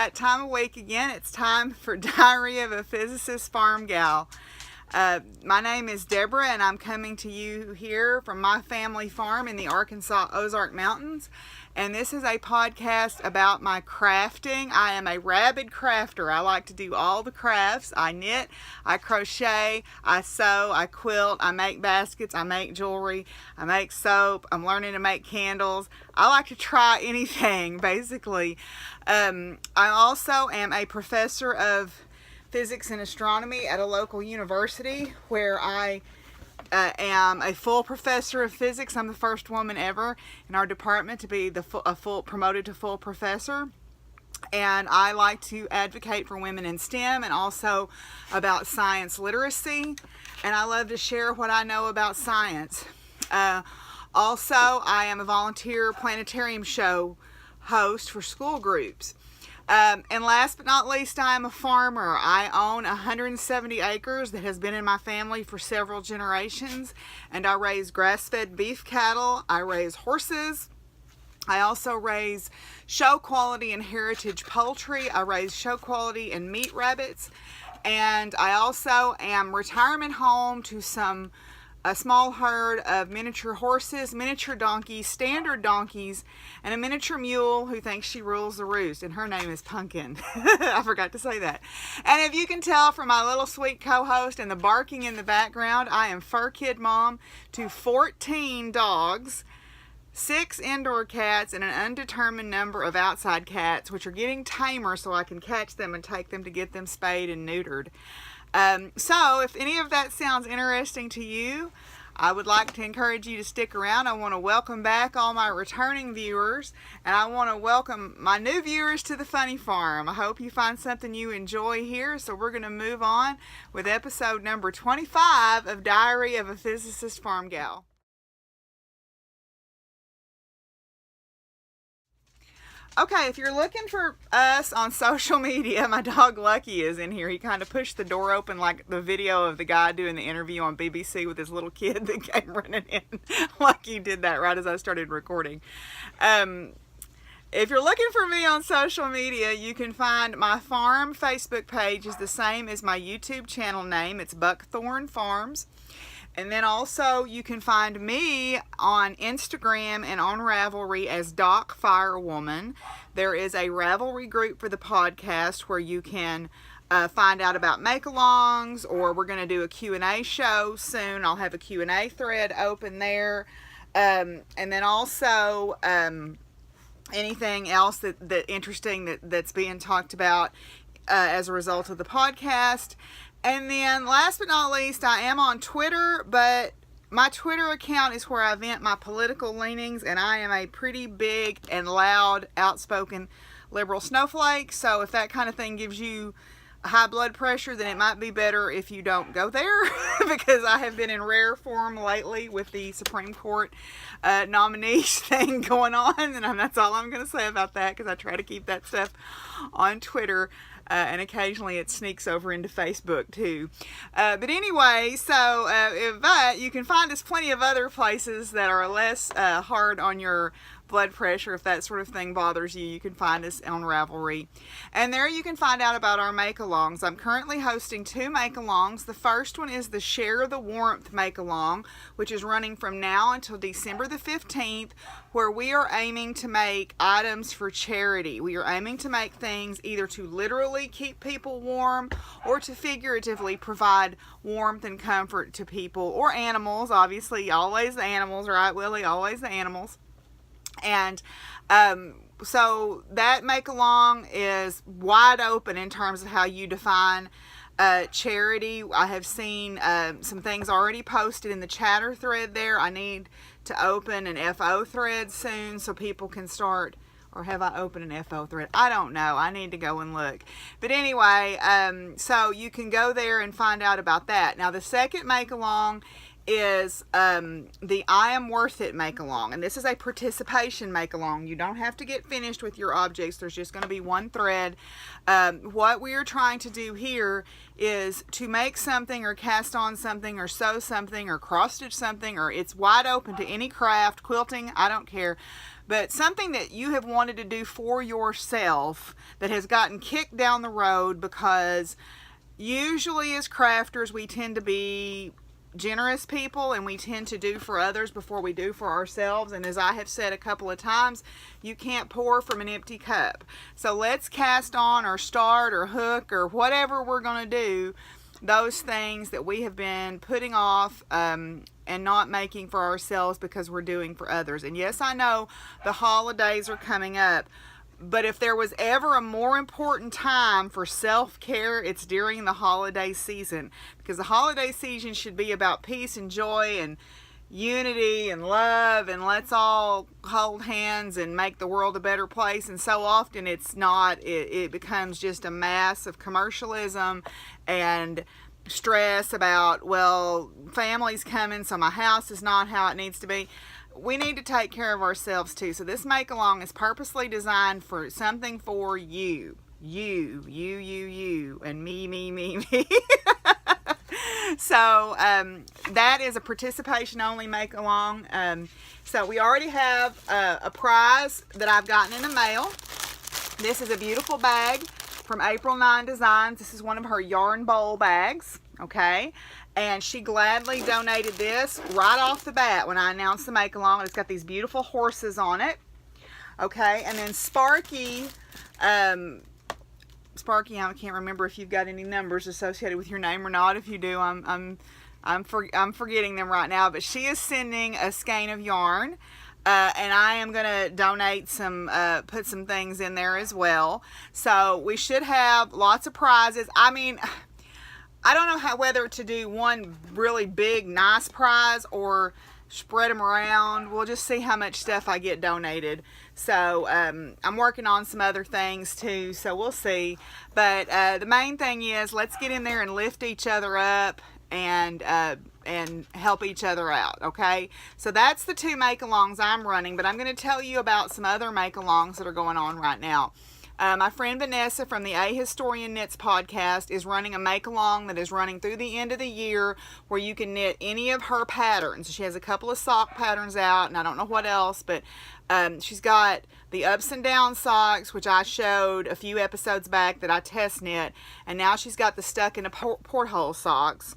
that time of week again. It's time for Diary of a Physicist Farmgal. My name is Deborah, and I'm coming to you here from my family farm in the Arkansas Ozark Mountains. And this is a podcast about my crafting. I am a rabid crafter. I like to do all the crafts. I knit, I crochet, I sew, I quilt, I make baskets, I make jewelry, I make soap. I'm learning to make candles. I like to try anything, basically. I also am a professor of physics and astronomy at a local university where I am a full professor of physics. I'm the first woman ever in our department to be promoted to full professor. And I like to advocate for women in STEM and also about science literacy. And I love to share what I know about science. Also, I am a volunteer planetarium show host for school groups. And last but not least, I am a farmer. I own 170 acres that has been in my family for several generations, and I raise grass-fed beef cattle. I raise horses. I also raise show quality and heritage poultry. I raise show quality and meat rabbits, and I also am retirement home to a small herd of miniature horses, miniature donkeys, standard donkeys, and a miniature mule who thinks she rules the roost, and her name is Pumpkin. I forgot to say that. And if you can tell from my little sweet co-host and the barking in the background, I am fur kid mom to 14 dogs, 6 indoor cats, and an undetermined number of outside cats, which are getting tamer so I can catch them and take them to get them spayed and neutered. So if any of that sounds interesting to you, I would like to encourage you to stick around. I want to welcome back all my returning viewers, and I want to welcome my new viewers to the Funny Farm. I hope you find something you enjoy here. So we're going to move on with episode number 25 of Diary of a Physicist Farmgal. Okay, if you're looking for us on social media, my dog Lucky is in here. He kind of pushed the door open like the video of the guy doing the interview on BBC with his little kid that came running in. Lucky did that right as I started recording. If you're looking for me on social media, you can find my farm Facebook page is the same as my YouTube channel name. It's Buckthorn Farms. And then also you can find me on Instagram and on Ravelry as Doc Firewoman. There is a Ravelry group for the podcast where you can find out about Makealongs, or we're going to do a Q&A show soon. I'll have a Q&A thread open there. And then also anything else that interesting that's being talked about as a result of the podcast. And then last but not least, I am on Twitter, but my Twitter account is where I vent my political leanings, and I am a pretty big and loud, outspoken liberal snowflake. So if that kind of thing gives you high blood pressure, then it might be better if you don't go there because I have been in rare form lately with the Supreme Court nominees thing going on, and that's all I'm going to say about that because I try to keep that stuff on Twitter. And occasionally it sneaks over into Facebook too. But anyway, but you can find us plenty of other places that are less hard on your blood pressure. If that sort of thing bothers you, you can find us on Ravelry. And there you can find out about our Makealongs. I'm currently hosting 2 Makealongs. The first one is the Share the Warmth Makealong, which is running from now until December the 15th, where we are aiming to make items for charity. We are aiming to make things either to literally keep people warm or to figuratively provide warmth and comfort to people or animals. Obviously, always the animals, right, Willie? Always the animals. And so that Makealong is wide open in terms of how you define charity. I have seen some things already posted in the chatter thread there. I need to open an FO thread soon so people can start, or have I opened an FO thread? I don't know. I need to go and look. But anyway, so you can go there and find out about that. Now the second Makealong is the I Am Worth It Makealong, and this is a participation Makealong. You don't have to get finished with your objects. There's just going to be one thread. What we are trying to do here is to make something or cast on something or sew something or cross stitch something, or it's wide open to any craft, quilting, I don't care. but something that you have wanted to do for yourself that has gotten kicked down the road, because usually as crafters we tend to be generous people and we tend to do for others before we do for ourselves, and as I have said a couple of times, you can't pour from an empty cup. So let's cast on or start or hook or whatever we're going to do those things that we have been putting off and not making for ourselves because we're doing for others. And yes, I know the holidays are coming up, but if there was ever a more important time for self-care, it's during the holiday season, because the holiday season should be about peace and joy and unity and love, and let's all hold hands and make the world a better place. And so often it's not. It becomes just a mass of commercialism and stress about, well, family's coming, so my house is not how it needs to be. We need to take care of ourselves too. So this make-along is purposely designed for something for you. You, and me. So that is a participation only make-along. So we already have a prize that I've gotten in the mail. This is a beautiful bag from April 9 Designs. This is one of her yarn bowl bags, okay? And she gladly donated this right off the bat when I announced the make-along. It's got these beautiful horses on it, okay? And then Sparky, I can't remember if you've got any numbers associated with your name or not. If you do, I'm forgetting them right now. But she is sending a skein of yarn, and I am going to donate some, put some things in there as well. So we should have lots of prizes. I mean, I don't know whether to do one really big, nice prize or spread them around. We'll just see how much stuff I get donated. So I'm working on some other things too, so we'll see. But the main thing is, let's get in there and lift each other up and help each other out, okay? So that's the 2 make-alongs I'm running, but I'm going to tell you about some other make-alongs that are going on right now. My friend Vanessa from the A Historian Knits podcast is running a make-along that is running through the end of the year, where you can knit any of her patterns. She has a couple of sock patterns out, and I don't know what else, but she's got the ups and down socks, which I showed a few episodes back that I test knit, and now she's got the stuck in a porthole socks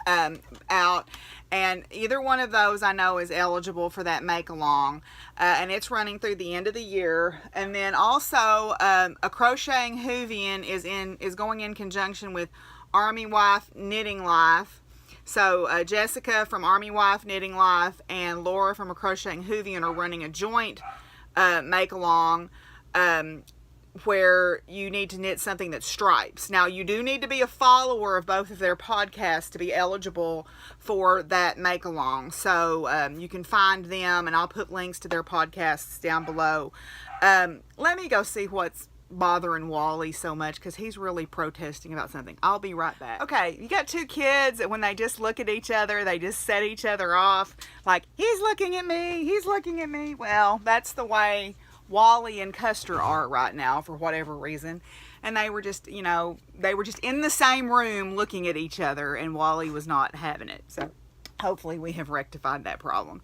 out, and either one of those I know is eligible for that make-along, and it's running through the end of the year. And then also a Crocheting Whovian is going in conjunction with Army Wife Knitting Life. So Jessica from Army Wife Knitting Life and Laura from a Crocheting Whovian are running a joint make-along where you need to knit something that stripes. Now, you do need to be a follower of both of their podcasts to be eligible for that make-along. So you can find them, and I'll put links to their podcasts down below. Let me go see what's bothering Wally so much, because he's really protesting about something. I'll be right back. Okay, you got 2 kids that when they just look at each other, they just set each other off. Like, he's looking at me, he's looking at me. Well, that's the way Wally and Custer are right now for whatever reason. And they were just, you know, they were just in the same room looking at each other, and Wally was not having it. So hopefully we have rectified that problem.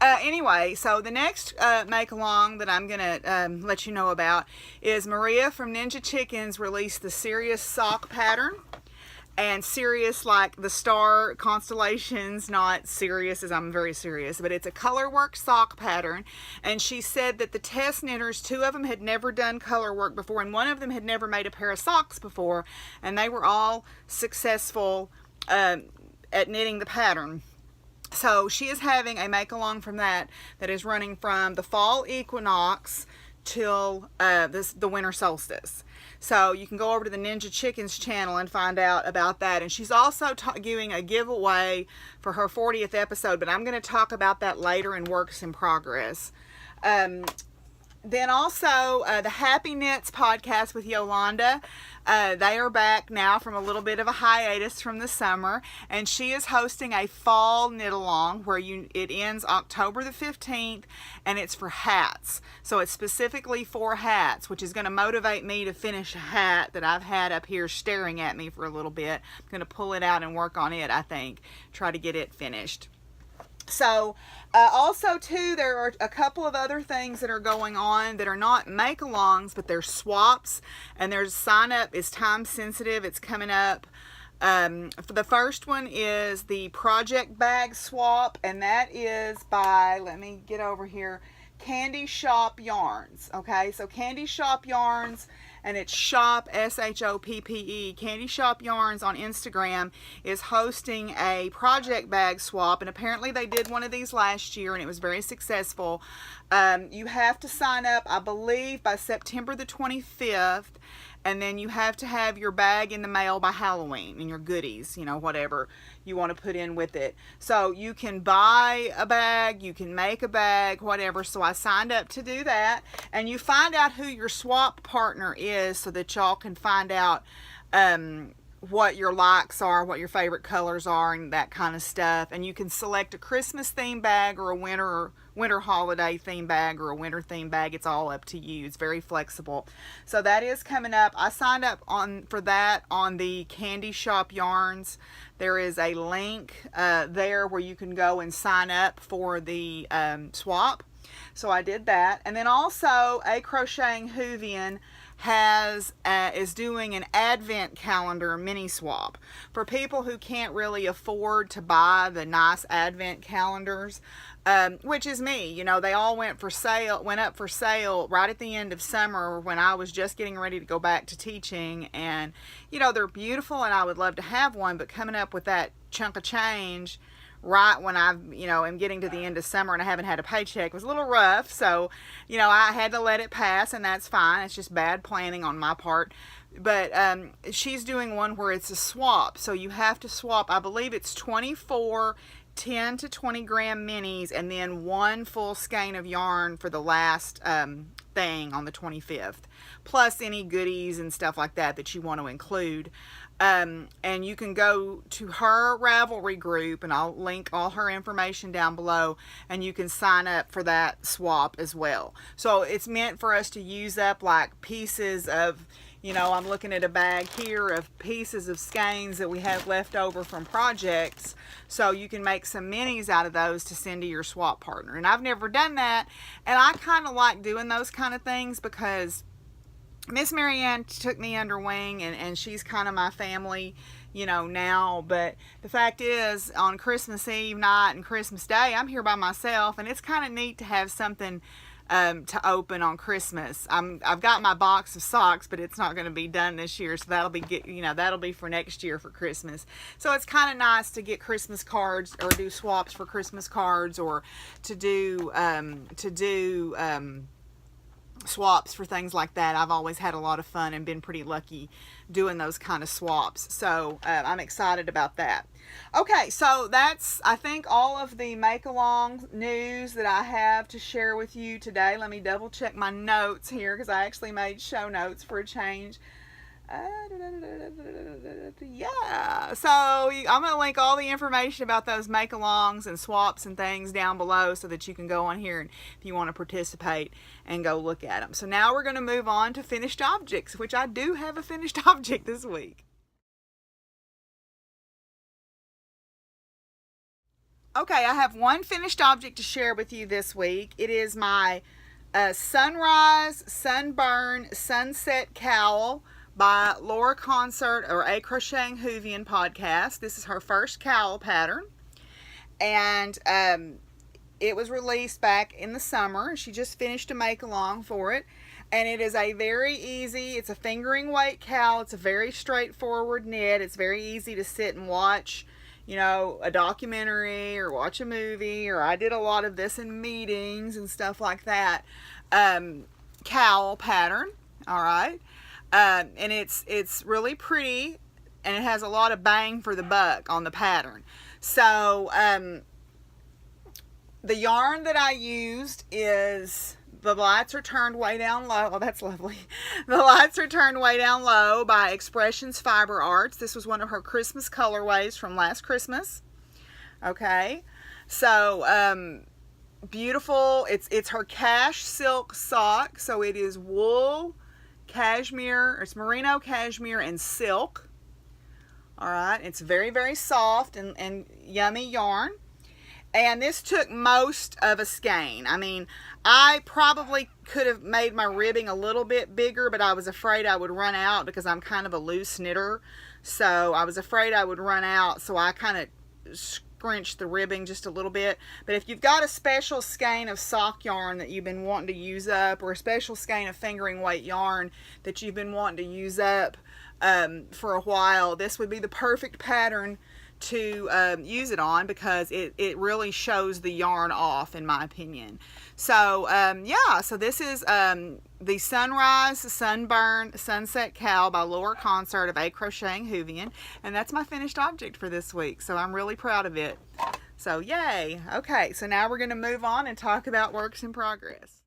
Anyway, so the next make-along that I'm going to let you know about is Maria from Ninja Chickens released the Sirius sock pattern. And Sirius like the star constellations, not serious as I'm very serious, but it's a color work sock pattern. And she said that the test knitters, 2 of them had never done color work before, and 1 of them had never made a pair of socks before, and they were all successful at knitting the pattern. So she is having a make-along from that is running from the fall equinox till the winter solstice. So you can go over to the Ninja Chickens channel and find out about that. And she's also giving a giveaway for her 40th episode, but I'm going to talk about that later in Works in Progress. Then also the Happee Knits podcast with Yolanda. They are back now from a little bit of a hiatus from the summer, and she is hosting a fall knit along where it ends October the 15th, and it's for hats. So it's specifically for hats, which is going to motivate me to finish a hat that I've had up here staring at me for a little bit. I'm going to pull it out and work on it, I think, try to get it finished. So also too, there are a couple of other things that are going on that are not make-alongs, but they're swaps, and there's sign up is time sensitive. It's coming up. For the first one is the project bag swap, and that is by, let me get over here, Shoppe Yarns. Okay, so Shoppe Yarns, and it's Shoppe, S-H-O-P-P-E. Shoppe Yarns on Instagram is hosting a project bag swap, and apparently they did one of these last year, and it was very successful. You have to sign up, I believe, by September the 25th, and then you have to have your bag in the mail by Halloween, and your goodies, you know, whatever you want to put in with it. So you can buy a bag, you can make a bag, whatever. So I signed up to do that, and you find out who your swap partner is so that y'all can find out what your likes are, what your favorite colors are, and that kind of stuff. And you can select a Christmas theme bag or a winter holiday theme bag or a winter theme bag. It's all up to you. It's very flexible. So that is coming up. I signed up for that on the Shoppe Yarns. There is a link there where you can go and sign up for the swap. So I did that. And then also a Crocheting Whovian is doing an advent calendar mini swap for people who can't really afford to buy the nice advent calendars, which is me. You know, they all went up for sale right at the end of summer when I was just getting ready to go back to teaching, and you know, they're beautiful and I would love to have one, but coming up with that chunk of change right when I, you know, am getting to the end of summer and I haven't had a paycheck was a little rough. So, you know, I had to let it pass, and that's fine. It's just bad planning on my part. But she's doing one where it's a swap. So you have to swap, I believe it's 24 10 to 20 gram minis, and then one full skein of yarn for the last thing on the 25th, plus any goodies and stuff like that you want to include. And you can go to her Ravelry group, and I'll link all her information down below, and you can sign up for that swap as well. So it's meant for us to use up like pieces of, you know, I'm looking at a bag here of pieces of skeins that we have left over from projects. So you can make some minis out of those to send to your swap partner. And I've never done that, and I kind of like doing those kind of things because Miss Marianne took me under wing, and she's kind of my family, you know, now. But the fact is, on Christmas Eve night and Christmas Day, I'm here by myself, and it's kind of neat to have something to open on Christmas. I've got my box of socks, but it's not going to be done this year, so that'll be for next year for Christmas. So it's kind of nice to get Christmas cards or do swaps for Christmas cards, or to do swaps for things like that. I've always had a lot of fun and been pretty lucky doing those kind of swaps. So I'm excited about that. Okay, so that's, I think, all of the Makealong news that I have to share with you today. Let me double check my notes here, because I actually made show notes for a change. Yeah, so I'm going to link all the information about those Makealongs and swaps and things down below so that you can go on here and if you want to participate and go look at them. So now we're going to move on to finished objects, which I do have a finished object this week. Okay, I have one finished object to share with you this week. It is my Sunrise, Sunburn, Sunset Cowl by Laura Concert, or A Crocheting Whovian podcast. This is her first cowl pattern, and it was released back in the summer. She just finished a make-along for it, and it is a very easy, it's a fingering weight cowl. It's a very straightforward knit. It's very easy to sit and watch, you know, a documentary or watch a movie, or I did a lot of this in meetings and stuff like that. Cowl pattern, all right. And it's really pretty, and it has a lot of bang for the buck on the pattern. So the yarn that I used is, the lights are turned way down low. Oh, that's lovely. The lights are turned way down low by Expressions Fiber Arts. This was one of her Christmas colorways from last Christmas. Okay, so beautiful. It's her cash silk sock. So it is wool, cashmere, it's merino, cashmere, and silk. All right, it's very, very soft and yummy yarn. And this took most of a skein. I mean, I probably could have made my ribbing a little bit bigger, but I was afraid I would run out because I'm kind of a loose knitter. So I was afraid I would run out, so I kind of scrunched the ribbing just a little bit. But if you've got a special skein of sock yarn that you've been wanting to use up, or a special skein of fingering weight yarn that you've been wanting to use up for a while, this would be the perfect pattern to use it on, because it really shows the yarn off, in my opinion. So yeah, so this is the Sunrise, Sunburn, Sunset Cowl by Lower Concert of A Crocheting Whovian, and that's my finished object for this week, so I'm really proud of it. So yay. Okay, so now we're going to move on and talk about works in progress.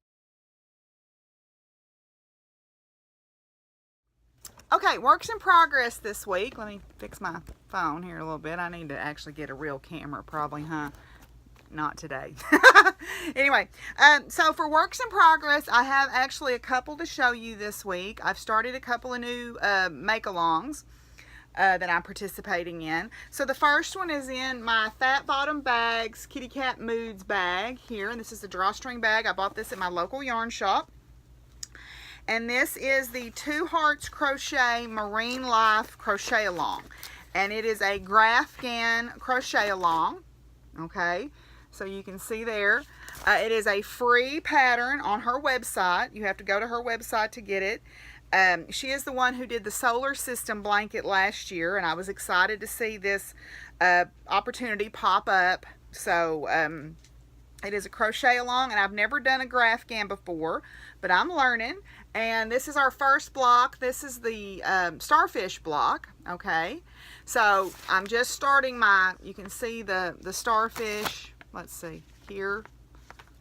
Okay, works in progress this week. Let me fix my phone here a little bit. I need to actually get a real camera probably, huh? Not today. Anyway, so for works in progress, I have actually a couple to show you this week. I've started a couple of new Makealongs that I'm participating in. So the first one is in my Fat Bottom Bags Kitty Cat Moods bag here. And this is the drawstring bag. I bought this at my local yarn shop. And this is the Two Hearts Crochet Marine Life Crochet Along. And it is a Grafgan crochet along. Okay, so you can see there. It is a free pattern on her website. You have to go to her website to get it. She is the one who did the solar system blanket last year, and I was excited to see this opportunity pop up. So it is a crochet along, and I've never done a Grafgan before, but I'm learning. And this is our first block. This is the starfish block. Okay, so I'm just starting my, you can see the starfish. Let's see here.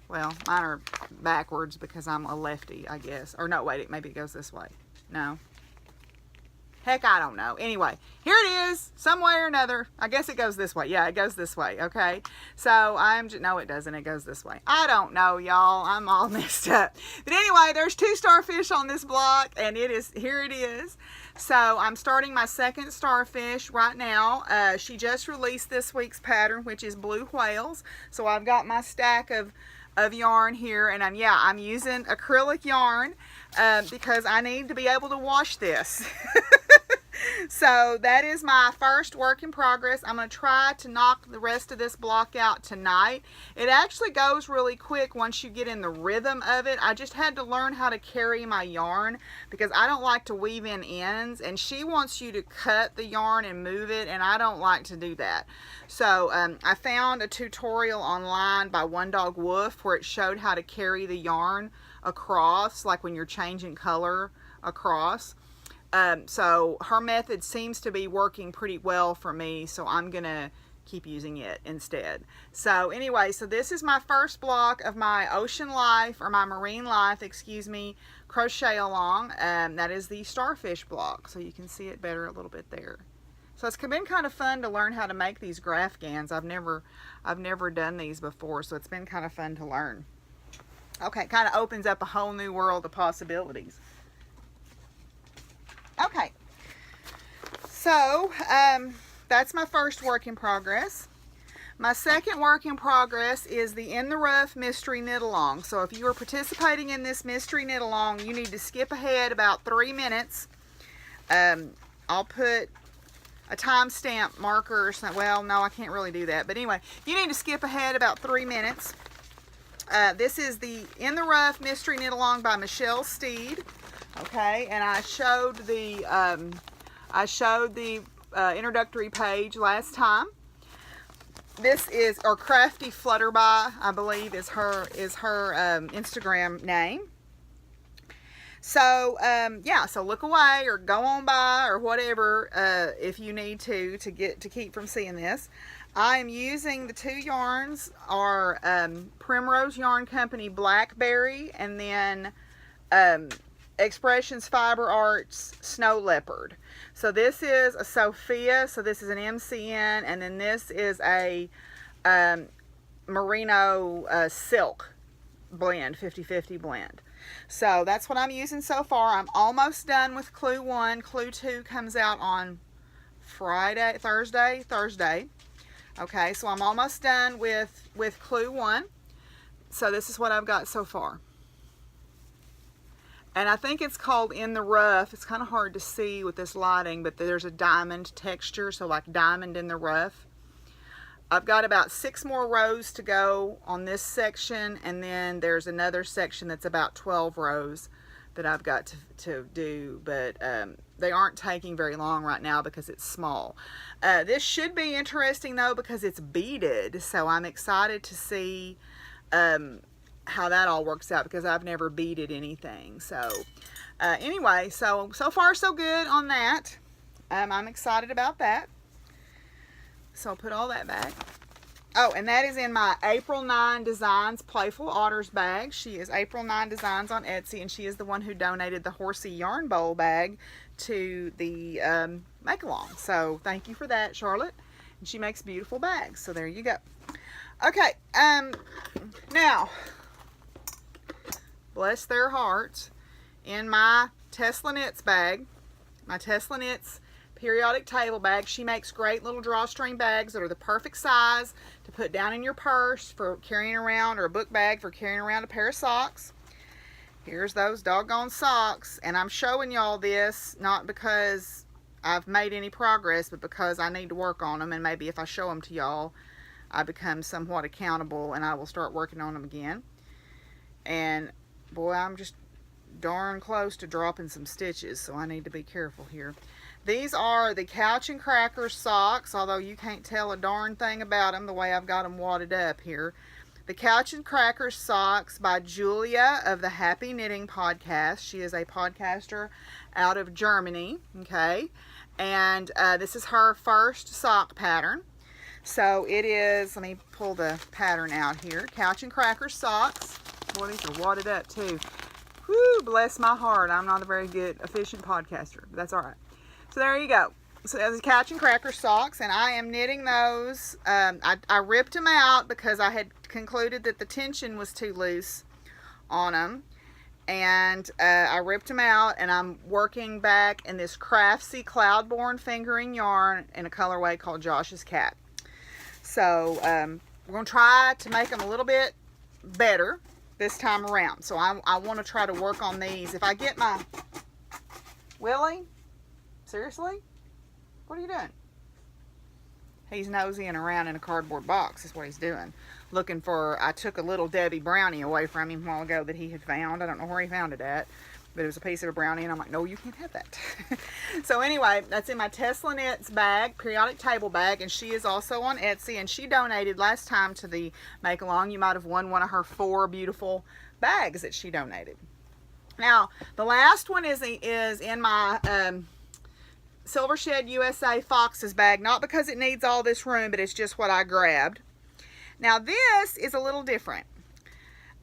Well, mine are backwards because I'm a lefty, I guess. Or no, wait, maybe it goes this way. No. Heck, I don't know. Anyway, here it is, some way or another. I guess it goes this way. Yeah, it goes this way, okay? So no, it doesn't. It goes this way. I don't know, y'all. I'm all messed up. But anyway, there's two starfish on this block, and here it is. So I'm starting my second starfish right now. She just released this week's pattern, which is Blue Whales. So I've got my stack of yarn here, and I'm using acrylic yarn because I need to be able to wash this. So that is my first work in progress. I'm going to try to knock the rest of this block out tonight. It actually goes really quick once you get in the rhythm of it. I just had to learn how to carry my yarn because I don't like to weave in ends, and she wants you to cut the yarn and move it, and I don't like to do that. So I found a tutorial online by One Dog Wolf where it showed how to carry the yarn across, like when you're changing color across. So her method seems to be working pretty well for me, so I'm going to keep using it instead. So anyway, so this is my first block of my Ocean Life, or my Marine Life, excuse me, crochet along. That is the starfish block, so you can see it better a little bit there. So it's been kind of fun to learn how to make these Grafgans. I've never done these before, so it's been kind of fun to learn. Okay, it kind of opens up a whole new world of possibilities. Okay, so that's my first work in progress. My second work in progress is the In the Rough Mystery Knit Along. So if you are participating in this Mystery Knit Along, you need to skip ahead about 3 minutes. I'll put a timestamp marker or something. Well, no, I can't really do that. But anyway, you need to skip ahead about 3 minutes. This is the In the Rough Mystery Knit Along by Michelle Steed. Okay, and I showed the introductory page last time. This is, or Crafty Flutterby, I believe is her Instagram name. So yeah, so look away or go on by or whatever if you need to keep from seeing this. I am using the two yarns are Primrose Yarn Company Blackberry, and then Expressions Fiber Arts Snow Leopard. So this is a Sophia, so this is an MCN, and then this is a Merino Silk blend, 50-50 blend. So that's what I'm using so far. I'm almost done with Clue 1. Clue 2 comes out on Thursday. Okay, so I'm almost done with clue 1. So this is what I've got so far. And I think it's called In the Rough. It's kind of hard to see with this lighting, but there's a diamond texture, so like diamond in the rough. I've got about 6 more rows to go on this section, and then there's another section that's about 12 rows that I've got to do, but they aren't taking very long right now because it's small. This should be interesting though because it's beaded, so I'm excited to see how that all works out because I've never beaded anything. So anyway, so far so good on that. I'm excited about that. So I'll put all that back. Oh, and that is in my April 9 Designs Playful Otters bag. She is April 9 Designs on Etsy, and she is the one who donated the horsey yarn bowl bag to the Makealong. So thank you for that, Charlotte. And she makes beautiful bags. So there you go. Okay, now, bless their hearts, in my Tesla Knits bag, my Tesla Knits periodic table bag. She makes great little drawstring bags that are the perfect size to put down in your purse for carrying around, or a book bag for carrying around a pair of socks. Here's those doggone socks, and I'm showing y'all this not because I've made any progress, but because I need to work on them, and maybe if I show them to y'all, I become somewhat accountable and I will start working on them again. And boy, I'm just darn close to dropping some stitches, so I need to be careful here. These are the Couch and Crackers socks, although you can't tell a darn thing about them the way I've got them wadded up here. The Couch and Crackers socks by Julia of the Happee Knitting podcast. She is a podcaster out of Germany, okay? And this is her first sock pattern. So it is, let me pull the pattern out here. Couch and Crackers socks. Boy, these are wadded up too. Whew, bless my heart. I'm not a very good, efficient podcaster, but that's all right. So there you go. So there's the Couch and Cracker socks, and I am knitting those. I ripped them out because I had concluded that the tension was too loose on them. And I ripped them out, and I'm working back in this Craftsy Cloudborn fingering yarn in a colorway called Josh's Cat. So we're going to try to make them a little bit better this time around. So I want to try to work on these. If I get my... Willie? Seriously? What are you doing? He's nosying around in a cardboard box is what he's doing. Looking for... I took a little Debbie brownie away from him a while ago that he had found. I don't know where he found it at, but it was a piece of a brownie, and I'm like, no, you can't have that. So anyway, that's in my Tesla Knits bag, periodic table bag, and she is also on Etsy, and she donated last time to the Makealong. You might have won one of her 4 beautiful bags that she donated. Now, the last one is in my Silver Shed USA Foxes bag, not because it needs all this room, but it's just what I grabbed. Now, this is a little different.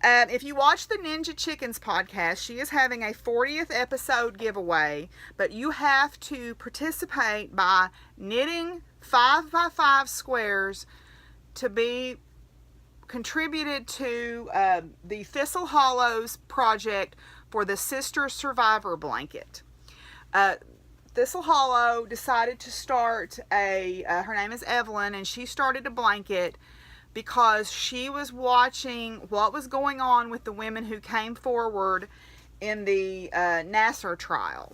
If you watch the Ninja Chickens podcast, she is having a 40th episode giveaway, but you have to participate by knitting 5x5 squares to be contributed to the Thistle Hollows project for the Sister Survivor blanket. Thistle Hollow decided to start her name is Evelyn, and she started a blanket because she was watching what was going on with the women who came forward in the Nassar trial.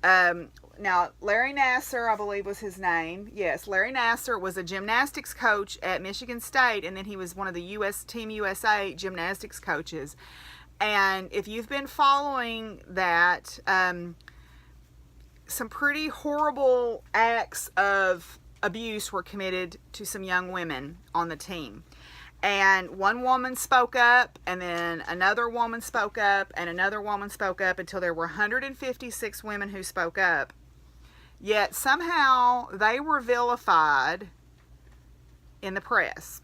Now, Larry Nassar, I believe was his name. Yes, Larry Nassar was a gymnastics coach at Michigan State, and then he was one of the Team USA gymnastics coaches. And if you've been following that, some pretty horrible acts of abuse were committed to some young women on the team. And one woman spoke up, and then another woman spoke up, and another woman spoke up, until there were 156 women who spoke up. Yet somehow they were vilified in the press.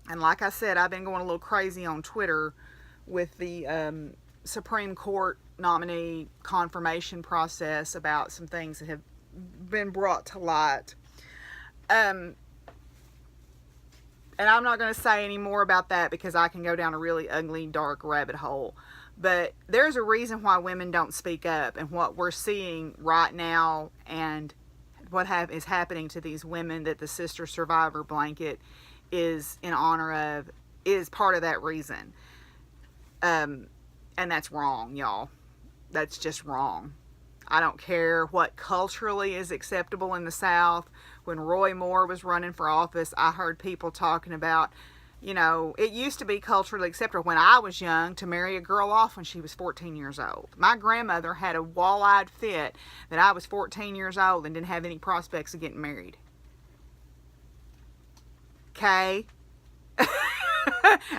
And like I said, I've been going a little crazy on Twitter with the Supreme Court nominee confirmation process about some things that have been brought to light. And I'm not going to say any more about that because I can go down a really ugly, dark rabbit hole. But there's a reason why women don't speak up, and what we're seeing right now and is happening to these women, that the Sister Survivor blanket is in honor of, is part of that reason. And that's wrong, y'all. That's just wrong. I don't care what culturally is acceptable in the South. When Roy Moore was running for office, I heard people talking about, you know, it used to be culturally acceptable when I was young to marry a girl off when she was 14 years old. My grandmother had a wall-eyed fit that I was 14 years old and didn't have any prospects of getting married. Okay?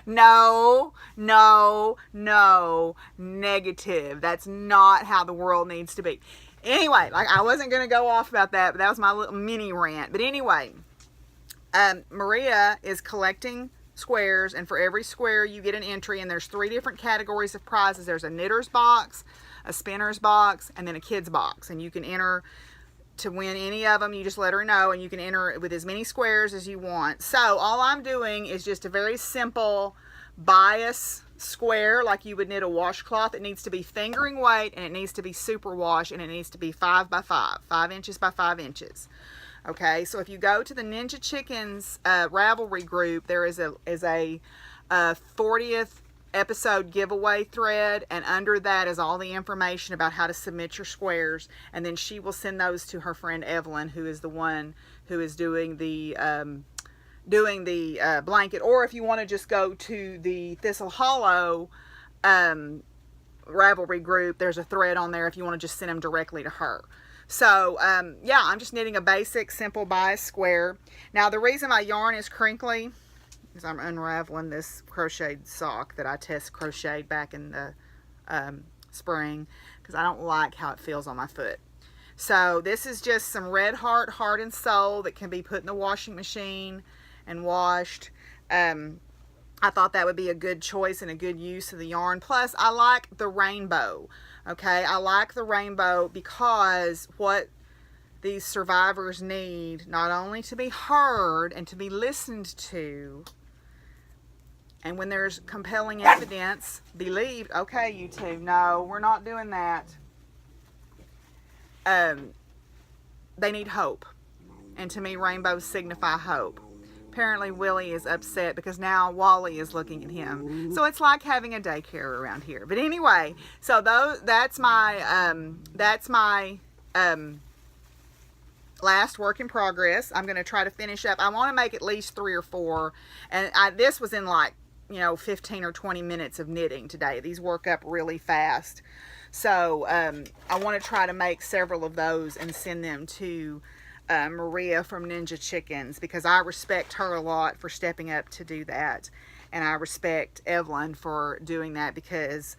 No, negative. That's not how the world needs to be. Anyway, like, I wasn't going to go off about that, but that was my little mini rant. But anyway, Maria is collecting squares, and for every square you get an entry, and there's 3 different categories of prizes. There's a knitter's box, a spinner's box, and then a kid's box, and you can enter to win any of them. You just let her know, and you can enter with as many squares as you want. So all I'm doing is just a very simple bias square, like you would knit a washcloth. It needs to be fingering weight, and it needs to be super wash, and it needs to be 5 by 5, 5 inches by 5 inches. Okay, so if you go to the Ninja Chickens Ravelry group, there is a 40th episode giveaway thread, and under that is all the information about how to submit your squares, and then she will send those to her friend Evelyn, who is the one who is doing the blanket. Or if you want to just go to the Thistle Hollow Ravelry group, there's a thread on there if you want to just send them directly to her. So yeah, I'm just knitting a basic simple bias square. Now the reason my yarn is crinkly, I'm unraveling this crocheted sock that I test crocheted back in the spring, because I don't like how it feels on my foot. So this is just some Red Heart Heart and Soul that can be put in the washing machine and washed. I thought that would be a good choice and a good use of the yarn. Plus, I like the rainbow. Okay, I like the rainbow because what these survivors need, not only to be heard and to be listened to, and when there's compelling evidence, believed. Okay, you two, no, we're not doing that. They need hope. And to me, rainbows signify hope. Apparently, Willie is upset because now Wally is looking at him. So it's like having a daycare around here. But anyway, so that's my last work in progress. I'm going to try to finish up. I want to make at least 3 or 4. And this was in like, 15 or 20 minutes of knitting today. These work up really fast. So I want to try to make several of those and send them to Maria from Ninja Chickens, because I respect her a lot for stepping up to do that. And I respect Evelyn for doing that, because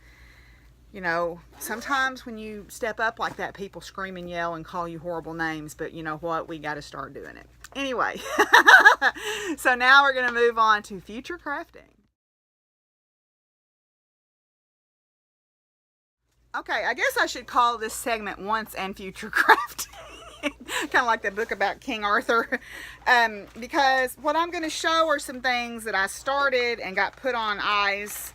sometimes when you step up like that, people scream and yell and call you horrible names, but you know what? We got to start doing it. Anyway, so now we're going to move on to future crafting. Okay, I guess I should call this segment Once and Future Crafting. Kind of like the book about King Arthur. Because what I'm going to show are some things that I started and got put on ice,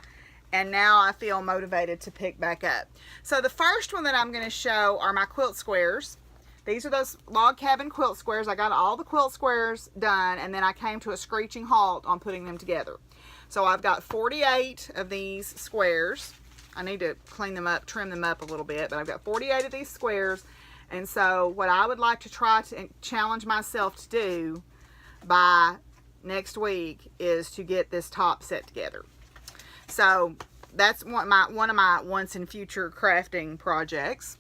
and now I feel motivated to pick back up. So the first one that I'm going to show are my quilt squares. These are those log cabin quilt squares. I got all the quilt squares done, and then I came to a screeching halt on putting them together. So I've got 48 of these squares. I need to clean them up, trim them up a little bit, but I've got 48 of these squares. And so what I would like to try to challenge myself to do by next week is to get this top set together. So that's one of my once and future crafting projects.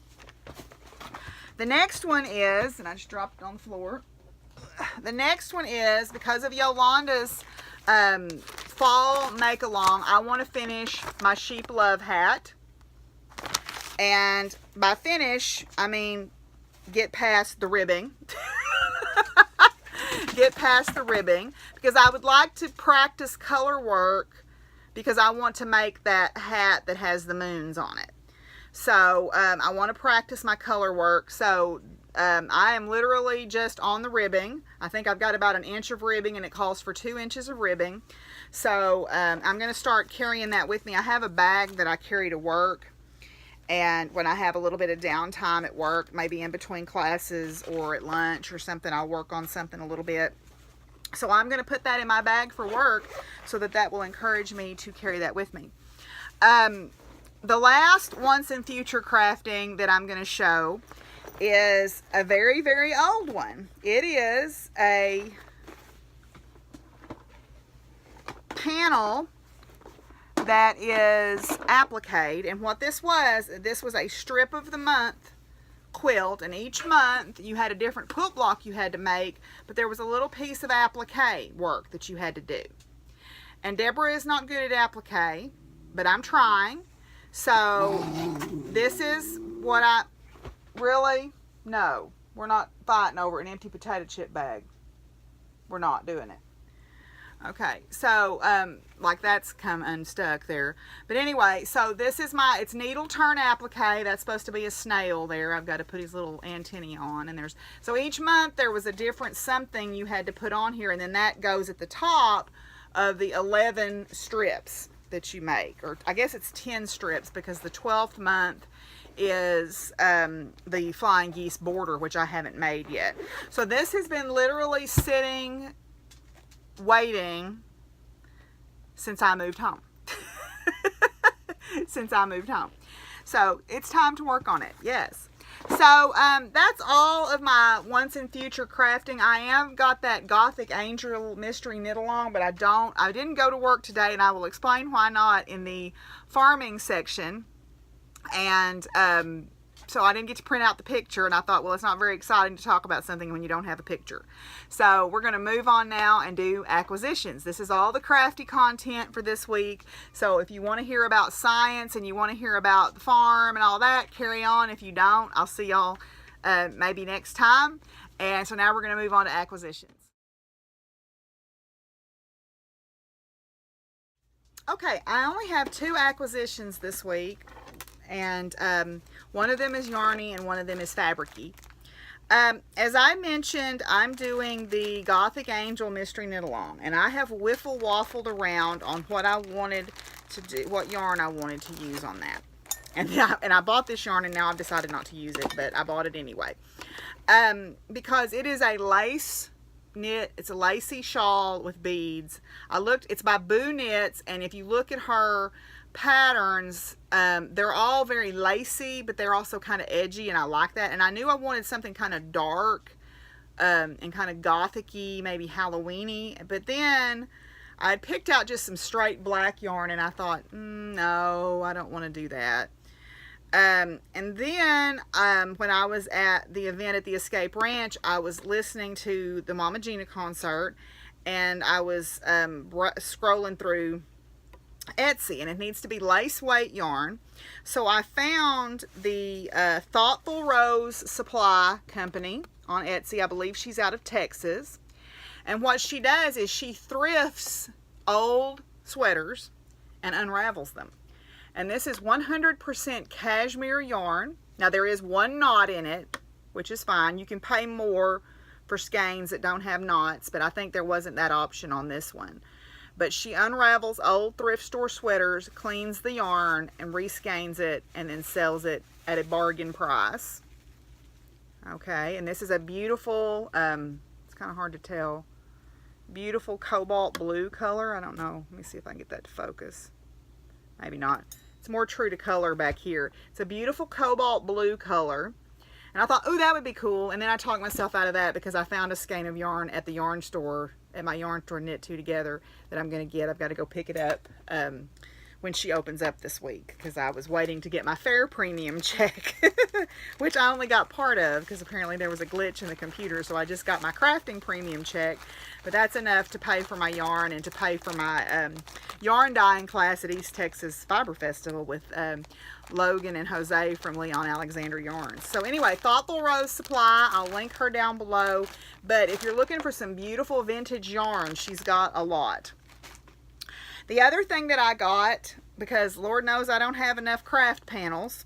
The next one is, and I just dropped it on the floor. The next one is, because of Yolanda's fall make-along, I want to finish my sheep love hat. And by finish, I mean get past the ribbing. Get past the ribbing, because I would like to practice color work, because I want to make that hat that has the moons on it. So I want to practice my color work. So I am literally just on the ribbing. I think I've got about 1 inch of ribbing, and it calls for 2 inches of ribbing. So I'm going to start carrying that with me. I have a bag that I carry to work, And when I have a little bit of downtime at work, maybe in between classes or at lunch or something, I'll work on something a little bit. So I'm going to put that in my bag for work so that will encourage me to carry that with me. The last once in future crafting that I'm going to show is a very, very old one. It is a panel that is appliqued, and what this was a strip of the month quilt, and each month you had a different quilt block you had to make, but there was a little piece of applique work that you had to do. And Deborah is not good at applique, but I'm trying. So this is what no, we're not fighting over an empty potato chip bag. We're not doing it. Okay, so like that's come unstuck there. But anyway, so this is it's needle turn applique. That's supposed to be a snail there. I've got to put his little antennae on, and so each month there was a different something you had to put on here, and then that goes at the top of the 11 strips that you make, or I guess it's 10 strips, because the 12th month is the flying geese border, which I haven't made yet. So this has been literally sitting waiting since I moved home. So it's time to work on it. Yes. So that's all of my once in future crafting. I have got that Gothic Angel mystery knit along, but I didn't go to work today, and I will explain why not in the farming section. And so I didn't get to print out the picture, and I thought, well, it's not very exciting to talk about something when you don't have a picture. So we're going to move on now and do acquisitions. This is all the crafty content for this week. So if you want to hear about science and you want to hear about the farm and all that, carry on. If you don't, I'll see y'all maybe next time. And so now we're going to move on to acquisitions. Okay, I only have 2 acquisitions this week. And one of them is yarny and one of them is fabricy. As I mentioned, I'm doing the Gothic Angel mystery knit along, and I have wiffle waffled around on what I wanted to do, what yarn I wanted to use on that. And I bought this yarn, and now I've decided not to use it, but I bought it anyway. Because it is a lace knit, it's a lacy shawl with beads. It's by Boo Knits, and if you look at her patterns, they're all very lacy, but they're also kind of edgy, and I like that. And I knew I wanted something kind of dark and kind of gothic-y, maybe Halloween-y, but then I picked out just some straight black yarn, and I thought, no, I don't want to do that. And then when I was at the event at the Escape Ranch, I was listening to the Mama Gina concert, and I was scrolling through Etsy, and it needs to be lace weight yarn. So I found the Thoughtful Rose Supply Company on Etsy. I believe she's out of Texas. And what she does is she thrifts old sweaters and unravels them. And this is 100% cashmere yarn. Now there is one knot in it, which is fine. You can pay more for skeins that don't have knots, but I think there wasn't that option on this one. But she unravels old thrift store sweaters, cleans the yarn, and reskeins it, and then sells it at a bargain price. Okay, and this is a beautiful, it's kind of hard to tell, beautiful cobalt blue color. I don't know. Let me see if I can get that to focus. Maybe not. It's more true to color back here. It's a beautiful cobalt blue color. And I thought, oh, that would be cool. And then I talked myself out of that because I found a skein of yarn at the yarn store, at my yarn store Knit Two Together, that I'm going to get. I've got to go pick it up when she opens up this week, because I was waiting to get my fair premium check, which I only got part of because apparently there was a glitch in the computer, so I just got my crafting premium check. But that's enough to pay for my yarn and to pay for my yarn dyeing class at East Texas Fiber Festival with Logan and Jose from Leon Alexander Yarns. So anyway, Thoughtful Rose Supply, I'll link her down below. But if you're looking for some beautiful vintage yarn, she's got a lot. The other thing that I got, because Lord knows I don't have enough craft panels,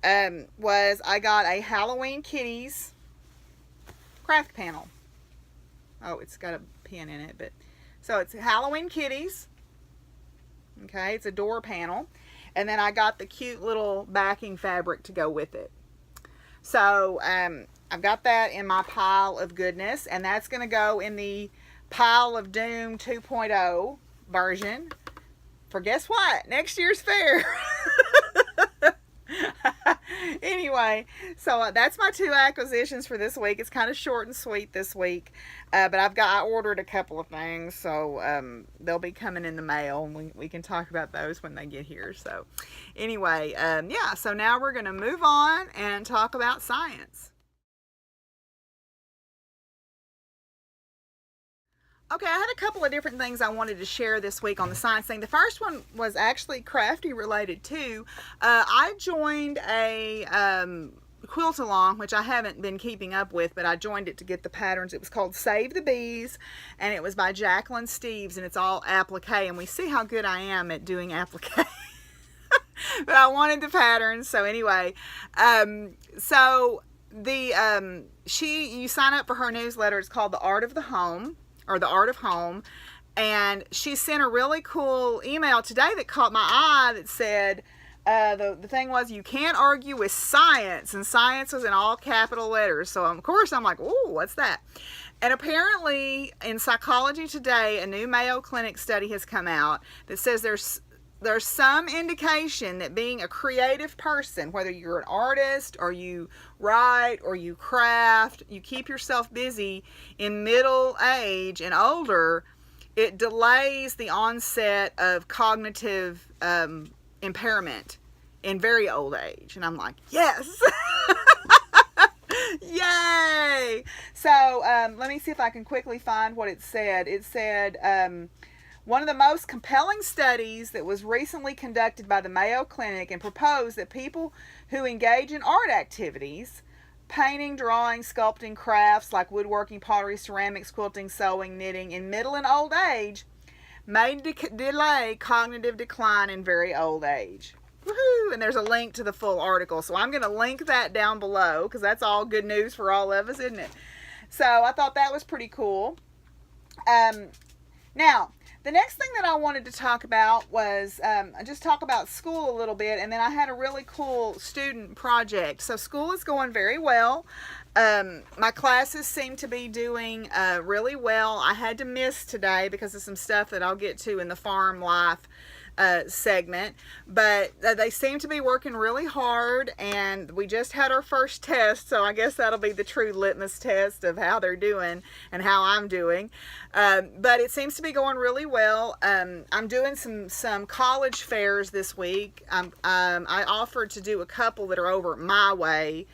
was I got a Halloween Kitties craft panel. Oh, it's got a pin in it, but so it's Halloween Kitties. Okay, it's a door panel. And then I got the cute little backing fabric to go with it. So I've got that in my pile of goodness, and that's going to go in the Pile of Doom 2.0 version for guess what? Next year's fair. Anyway, so that's my 2 acquisitions for this week. It's kind of short and sweet this week, but I ordered a couple of things, so they'll be coming in the mail, and we can talk about those when they get here. So anyway, yeah, so now we're going to move on and talk about science. Okay, I had a couple of different things I wanted to share this week on the science thing. The first one was actually crafty related too. I joined a quilt along, which I haven't been keeping up with, but I joined it to get the patterns. It was called Save the Bees, and it was by Jacqueline Steves, and it's all applique, and we see how good I am at doing applique. But I wanted the patterns, so anyway, so the you sign up for her newsletter. It's called The Art of the Home, or The Art of Home, and she sent a really cool email today that caught my eye that said, the thing was, you can't argue with science, and science was in all capital letters. So of course I'm like, oh, what's that? And apparently in Psychology Today, a new Mayo Clinic study has come out that says there's some indication that being a creative person, whether you're an artist or you write or you craft, you keep yourself busy in middle age and older, it delays the onset of cognitive impairment in very old age. And I'm like, yes. Yay. So let me see if I can quickly find what it said. It said, one of the most compelling studies that was recently conducted by the Mayo Clinic and proposed that people who engage in art activities, painting, drawing, sculpting, crafts like woodworking, pottery, ceramics, quilting, sewing, knitting, in middle and old age may delay cognitive decline in very old age. Woohoo! And there's a link to the full article. So I'm going to link that down below because that's all good news for all of us, isn't it? So I thought that was pretty cool. Now, the next thing that I wanted to talk about was just talk about school a little bit, and then I had a really cool student project. So school is going very well. My classes seem to be doing really well. I had to miss today because of some stuff that I'll get to in the farm life segment, but they seem to be working really hard, and we just had our first test, so I guess that'll be the true litmus test of how they're doing and how I'm doing. But it seems to be going really well. I'm doing some college fairs this week. I offered to do a couple that are over my way,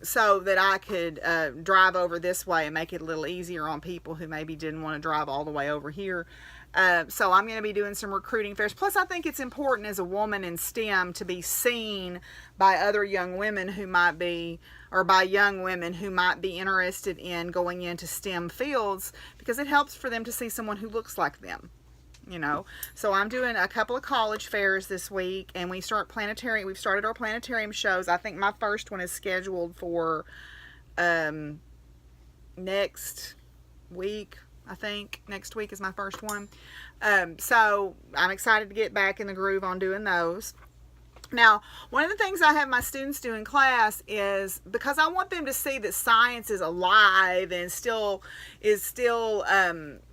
so that I could drive over this way and make it a little easier on people who maybe didn't want to drive all the way over here. So I'm going to be doing some recruiting fairs. Plus, I think it's important as a woman in STEM to be seen by other young women who might be, or by young women who might be interested in going into STEM fields, because it helps for them to see someone who looks like them, you know. So I'm doing a couple of college fairs this week, and we've started our planetarium shows. I think my first one is scheduled for next week. I think next week is my first one. So I'm excited to get back in the groove on doing those. Now, one of the things I have my students do in class is, because I want them to see that science is alive and is still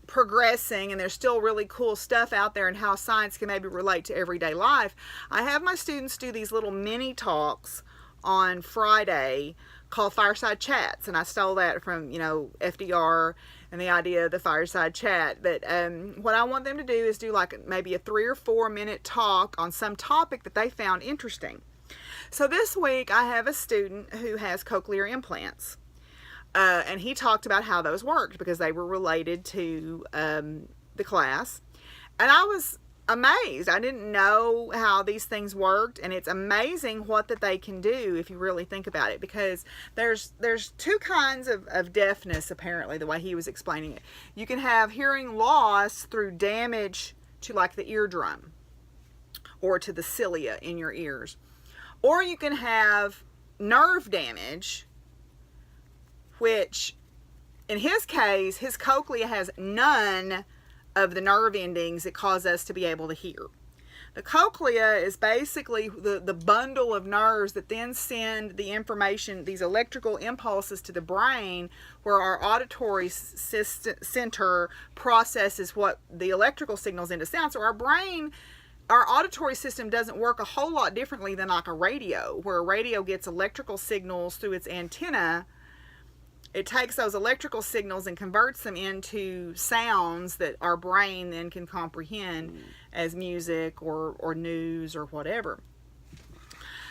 progressing, and there's still really cool stuff out there and how science can maybe relate to everyday life, I have my students do these little mini talks on Friday called Fireside Chats, and I stole that from, FDR and the idea of the fireside chat. But what I want them to do is do like maybe a 3 or 4 minute talk on some topic that they found interesting. So this week I have a student who has cochlear implants, and he talked about how those worked because they were related to the class, and I was amazed. I didn't know how these things worked, and it's amazing what that they can do if you really think about it, because there's 2 kinds of deafness, apparently, the way he was explaining it. You can have hearing loss through damage to like the eardrum or to the cilia in your ears, or you can have nerve damage, which in his case, his cochlea has none of the nerve endings that cause us to be able to hear. The cochlea is basically the bundle of nerves that then send the information, these electrical impulses, to the brain, where our auditory center processes what the electrical signals into sound. So our brain, our auditory system doesn't work a whole lot differently than like a radio, where a radio gets electrical signals through its antenna. It takes those electrical signals and converts them into sounds that our brain then can comprehend as music or news or whatever.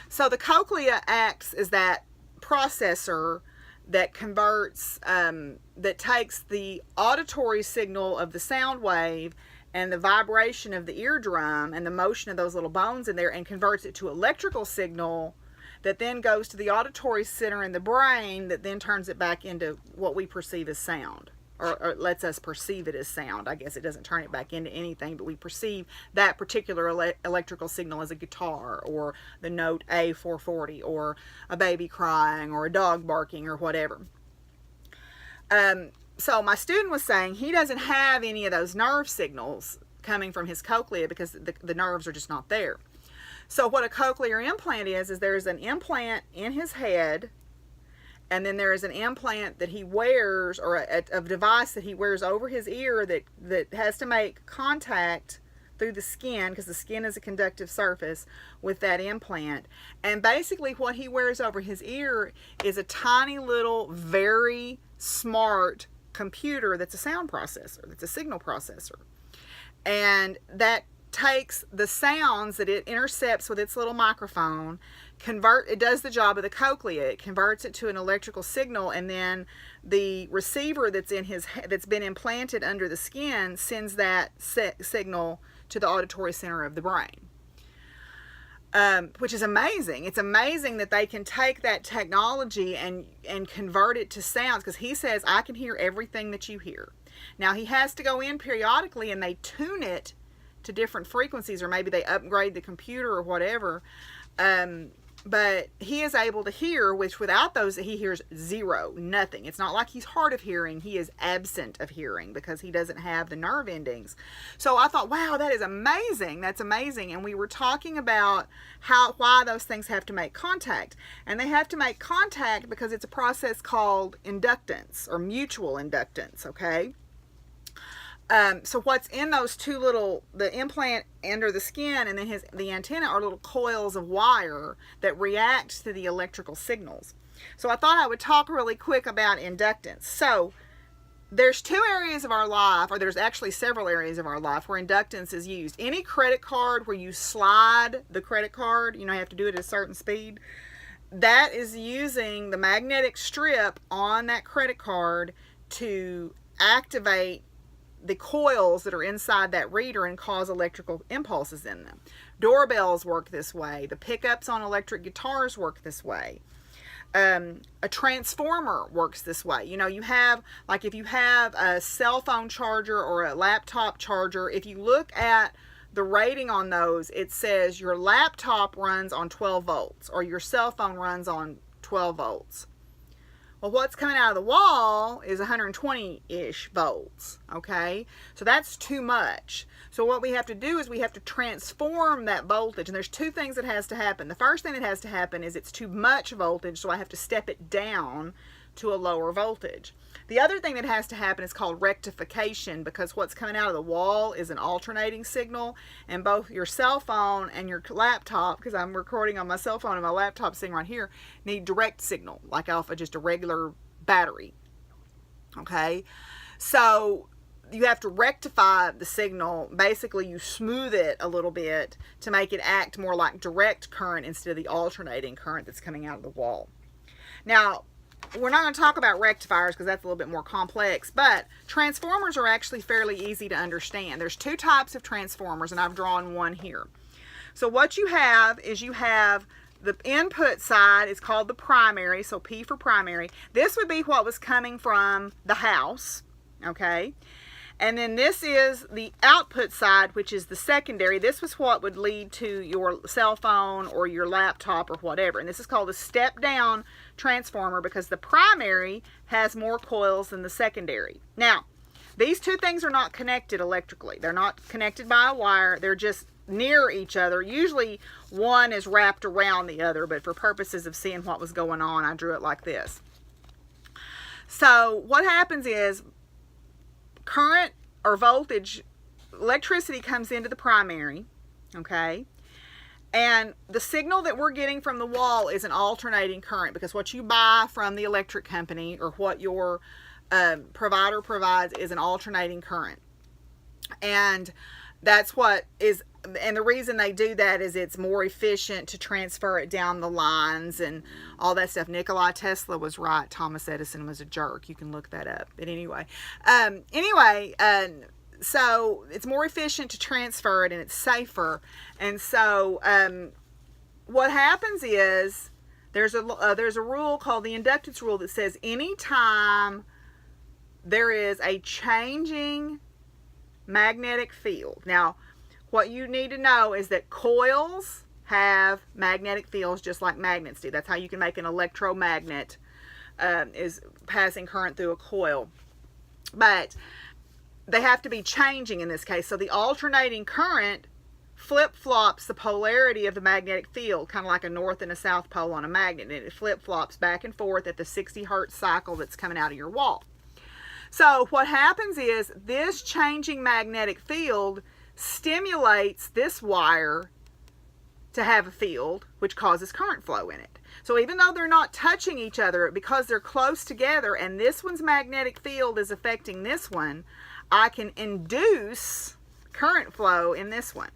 So the cochlea acts as that processor that converts, that takes the auditory signal of the sound wave and the vibration of the eardrum and the motion of those little bones in there, and converts it to electrical signal that then goes to the auditory center in the brain, that then turns it back into what we perceive as sound, or lets us perceive it as sound. I guess it doesn't turn it back into anything, but we perceive that particular electrical signal as a guitar, or the note A440, or a baby crying, or a dog barking, or whatever. So my student was saying he doesn't have any of those nerve signals coming from his cochlea because the nerves are just not there. So what a cochlear implant is there's an implant in his head, and then there is an implant that he wears, or a device that he wears over his ear that has to make contact through the skin, because the skin is a conductive surface, with that implant. And basically what he wears over his ear is a tiny little, very smart computer that's a sound processor, that's a signal processor. And that takes the sounds that it intercepts with its little microphone, it does the job of the cochlea. It converts it to an electrical signal, and then the receiver that's been implanted under the skin sends that signal to the auditory center of the brain. Which is amazing. It's amazing that they can take that technology and convert it to sounds, because he says, I can hear everything that you hear. Now he has to go in periodically and they tune it to different frequencies, or maybe they upgrade the computer or whatever, but he is able to hear, which without those he hears zero, nothing. It's not like he's hard of hearing, he is absent of hearing because he doesn't have the nerve endings. So I thought, wow, that is amazing, that's amazing. And we were talking about why those things have to make contact, and they have to make contact because it's a process called inductance, or mutual inductance. Okay, so what's in those two little, the implant under the skin and then the antenna, are little coils of wire that react to the electrical signals. So I thought I would talk really quick about inductance. So there's two areas of our life, or there's actually several areas of our life where inductance is used. Any credit card where you slide the credit card, you have to do it at a certain speed, that is using the magnetic strip on that credit card to activate the coils that are inside that reader and cause electrical impulses in them. Doorbells work this way. The pickups on electric guitars work this way. A transformer works this way. You have, like, if you have a cell phone charger or a laptop charger, if you look at the rating on those, it says your laptop runs on 12 volts or your cell phone runs on 12 volts. Well, what's coming out of the wall is 120-ish volts, okay? So that's too much. So what we have to do is we have to transform that voltage, and there's two things that has to happen. The first thing that has to happen is it's too much voltage, so I have to step it down to a lower voltage. The other thing that has to happen is called rectification, because what's coming out of the wall is an alternating signal, and both your cell phone and your laptop, because I'm recording on my cell phone and my laptop sitting right here, need direct signal, like off of just a regular battery. Okay, so you have to rectify the signal. Basically, you smooth it a little bit to make it act more like direct current instead of the alternating current that's coming out of the wall. Now, we're not going to talk about rectifiers because that's a little bit more complex, but transformers are actually fairly easy to understand. There's two types of transformers, and I've drawn one here. So what you have is you have the input side is called the primary, so P for primary. This would be what was coming from the house, okay? And then this is the output side, which is the secondary. This was what would lead to your cell phone or your laptop or whatever. And this is called a step-down transformer because the primary has more coils than the secondary. Now, these two things are not connected electrically. They're not connected by a wire. They're just near each other. Usually one is wrapped around the other, but for purposes of seeing what was going on, I drew it like this. So what happens is current or voltage, electricity comes into the primary, okay? And the signal that we're getting from the wall is an alternating current, because what you buy from the electric company or what your provider provides is an alternating current. And that's what is, and the reason they do that is it's more efficient to transfer it down the lines and all that stuff. Nikola Tesla was right. Thomas Edison was a jerk. You can look that up. But anyway, so it's more efficient to transfer it, and it's safer. And so what happens is there's a rule called the inductance rule that says anytime there is a changing magnetic field. Now, what you need to know is that coils have magnetic fields just like magnets do. That's how you can make an electromagnet, is passing current through a coil. But they have to be changing in this case. So the alternating current flip-flops the polarity of the magnetic field, kind of like a north and a south pole on a magnet. And it flip-flops back and forth at the 60 hertz cycle that's coming out of your wall. So what happens is this changing magnetic field stimulates this wire to have a field, which causes current flow in it. So even though they're not touching each other, because they're close together and this one's magnetic field is affecting this one, I can induce current flow in this one.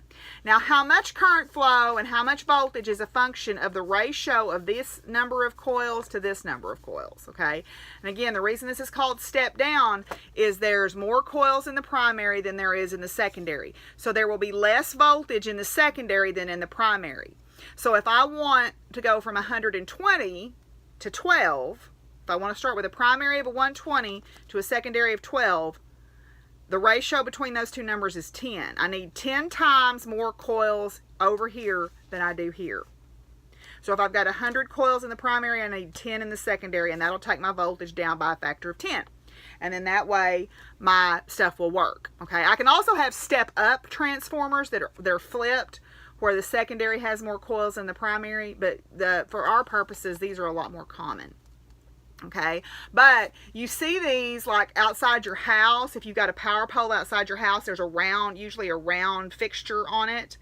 Now, how much current flow and how much voltage is a function of the ratio of this number of coils to this number of coils, okay? And again, the reason this is called step down is there's more coils in the primary than there is in the secondary. So there will be less voltage in the secondary than in the primary. So if I want to go from 120 to 12, if I want to start with a primary of a 120 to a secondary of 12, the ratio between those two numbers is 10. I need 10 times more coils over here than I do here. So if I've got 100 coils in the primary, I need 10 in the secondary, and that'll take my voltage down by a factor of 10. And then that way my stuff will work. Okay, I can also have step-up transformers that are flipped, where the secondary has more coils than the primary, but for our purposes, these are a lot more common. Okay, but you see these like outside your house. If you've got a power pole outside your house, there's usually a round fixture on it.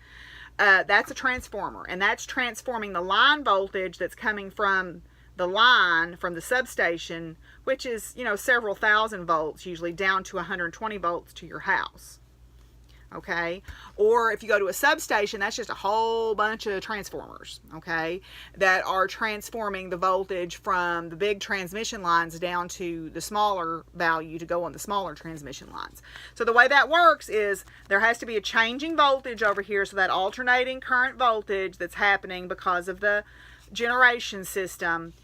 That's a transformer, and that's transforming the line voltage that's coming from the line from the substation, which is, several thousand volts usually, down to 120 volts to your house. Okay, or if you go to a substation, that's just a whole bunch of transformers, okay, that are transforming the voltage from the big transmission lines down to the smaller value to go on the smaller transmission lines. So the way that works is there has to be a changing voltage over here, so that alternating current voltage that's happening because of the generation system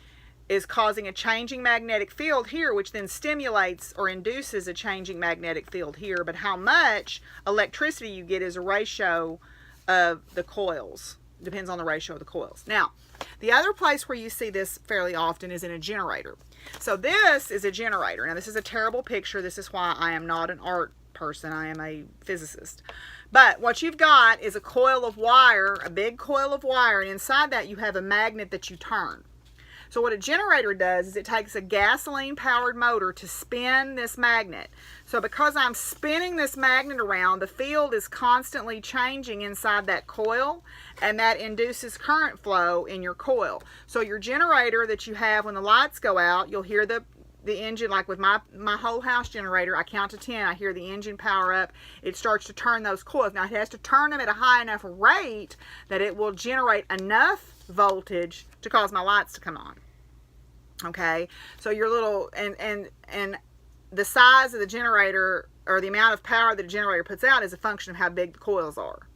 is causing a changing magnetic field here, which then stimulates or induces a changing magnetic field here. But how much electricity you get is a ratio of the coils. Depends on the ratio of the coils. Now, the other place where you see this fairly often is in a generator. So this is a generator. Now, this is a terrible picture. This is why I am not an art person. I am a physicist. But what you've got is a coil of wire, a big coil of wire, and inside that you have a magnet that you turn. So what a generator does is it takes a gasoline-powered motor to spin this magnet. So because I'm spinning this magnet around, the field is constantly changing inside that coil, and that induces current flow in your coil. So your generator that you have when the lights go out, you'll hear the engine, like with my whole house generator, I count to 10, I hear the engine power up, it starts to turn those coils. Now it has to turn them at a high enough rate that it will generate enough voltage to cause my lights to come on. Okay, so your little, and the size of the generator, or the amount of power that a generator puts out, is a function of how big the coils are.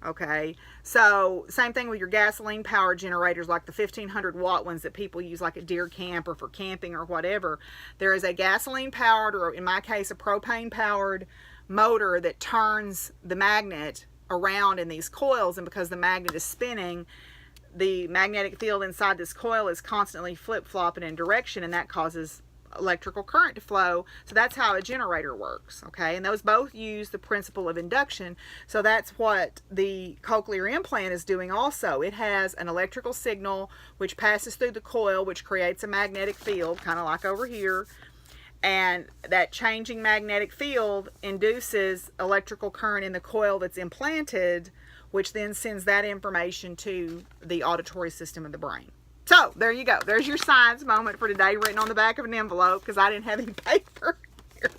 Okay, so same thing with your gasoline powered generators, like the 1500 watt ones that people use like at deer camp or for camping or whatever. There is a gasoline powered, or in my case a propane powered motor that turns the magnet around in these coils, and because the magnet is spinning, the magnetic field inside this coil is constantly flip-flopping in direction, and that causes electrical current to flow. So that's how a generator works, okay? And those both use the principle of induction. So that's what the cochlear implant is doing also. It has an electrical signal which passes through the coil, which creates a magnetic field, kind of like over here. And that changing magnetic field induces electrical current in the coil that's implanted, which then sends that information to the auditory system of the brain. So there you go. There's your science moment for today, written on the back of an envelope because I didn't have any paper here.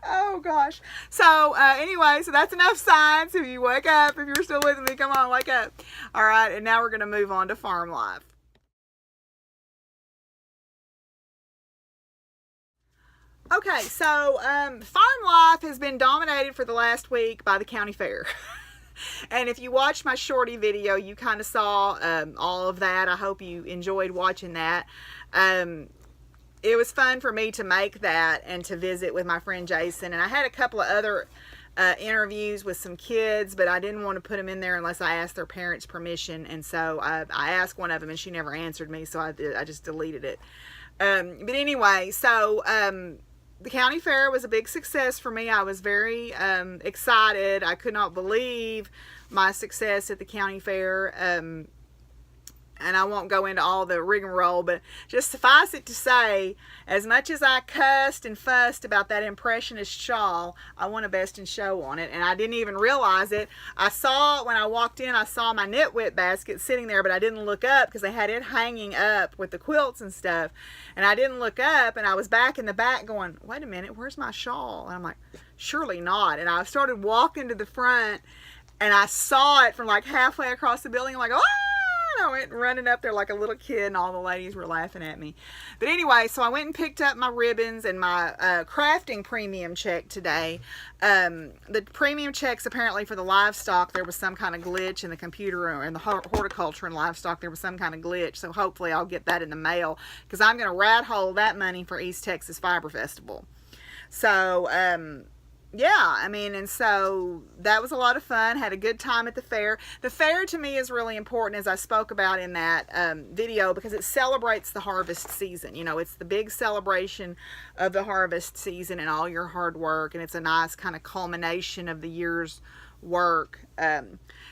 Oh gosh. So anyway, so that's enough science. If you wake up, if you're still with me, come on, wake up. All right, and now we're going to move on to farm life. Okay, so farm life has been dominated for the last week by the county fair. And if you watched my shorty video, you kind of saw all of that. I hope you enjoyed watching that. It was fun for me to make that and to visit with my friend Jason. And I had a couple of other interviews with some kids, but I didn't want to put them in there unless I asked their parents' permission. And so I asked one of them and she never answered me, so I just deleted it. But anyway, so the county fair was a big success for me. I was very excited. I could not believe my success at the county fair. And I won't go into all the rigmarole, but just suffice it to say, as much as I cussed and fussed about that impressionist shawl, I won a best in show on it, and I didn't even realize it. I saw, when I walked in, I saw my knit whip basket sitting there, but I didn't look up because they had it hanging up with the quilts and stuff, and I didn't look up, and I was back in the back going, wait a minute, where's my shawl? And I'm like, surely not. And I started walking to the front, and I saw it from like halfway across the building. I'm like, oh! I went running up there like a little kid, and all the ladies were laughing at me. But anyway, so I went and picked up my ribbons and my crafting premium check today. The premium checks, apparently for the livestock, there was some kind of glitch in the computer, or in the horticulture and livestock, there was some kind of glitch. So hopefully I'll get that in the mail, because I'm going to rat hole that money for East Texas Fiber Festival. So, yeah, I mean, and so that was a lot of fun. Had a good time at the fair. The fair to me is really important, as I spoke about in that video, because it celebrates the harvest season. You know, it's the big celebration of the harvest season and all your hard work, and it's a nice kind of culmination of the year's work.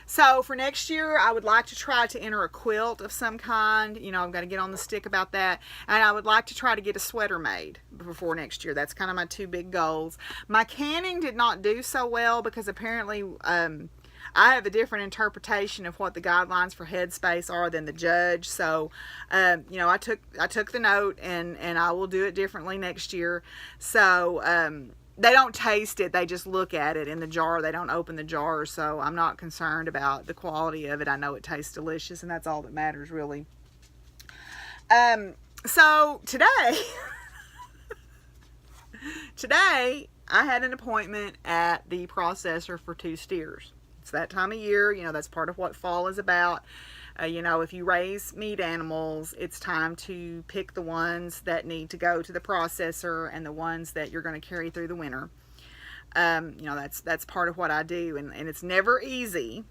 So for next year, I would like to try to enter a quilt of some kind. You know, I've got to get on the stick about that. And I would like to try to get a sweater made before next year. That's kind of my two big goals. My canning did not do so well because apparently I have a different interpretation of what the guidelines for headspace are than the judge. So, you know, I took the note, and I will do it differently next year. So, they don't taste it, they just look at it in the jar. They don't open the jar, so I'm not concerned about the quality of it. I know it tastes delicious, and that's all that matters, really. So today, today I had an appointment at the processor for 2 steers. It's that time of year, you know, that's part of what fall is about. You know, if you raise meat animals, it's time to pick the ones that need to go to the processor and the ones that you're going to carry through the winter. You know, that's part of what I do, and it's never easy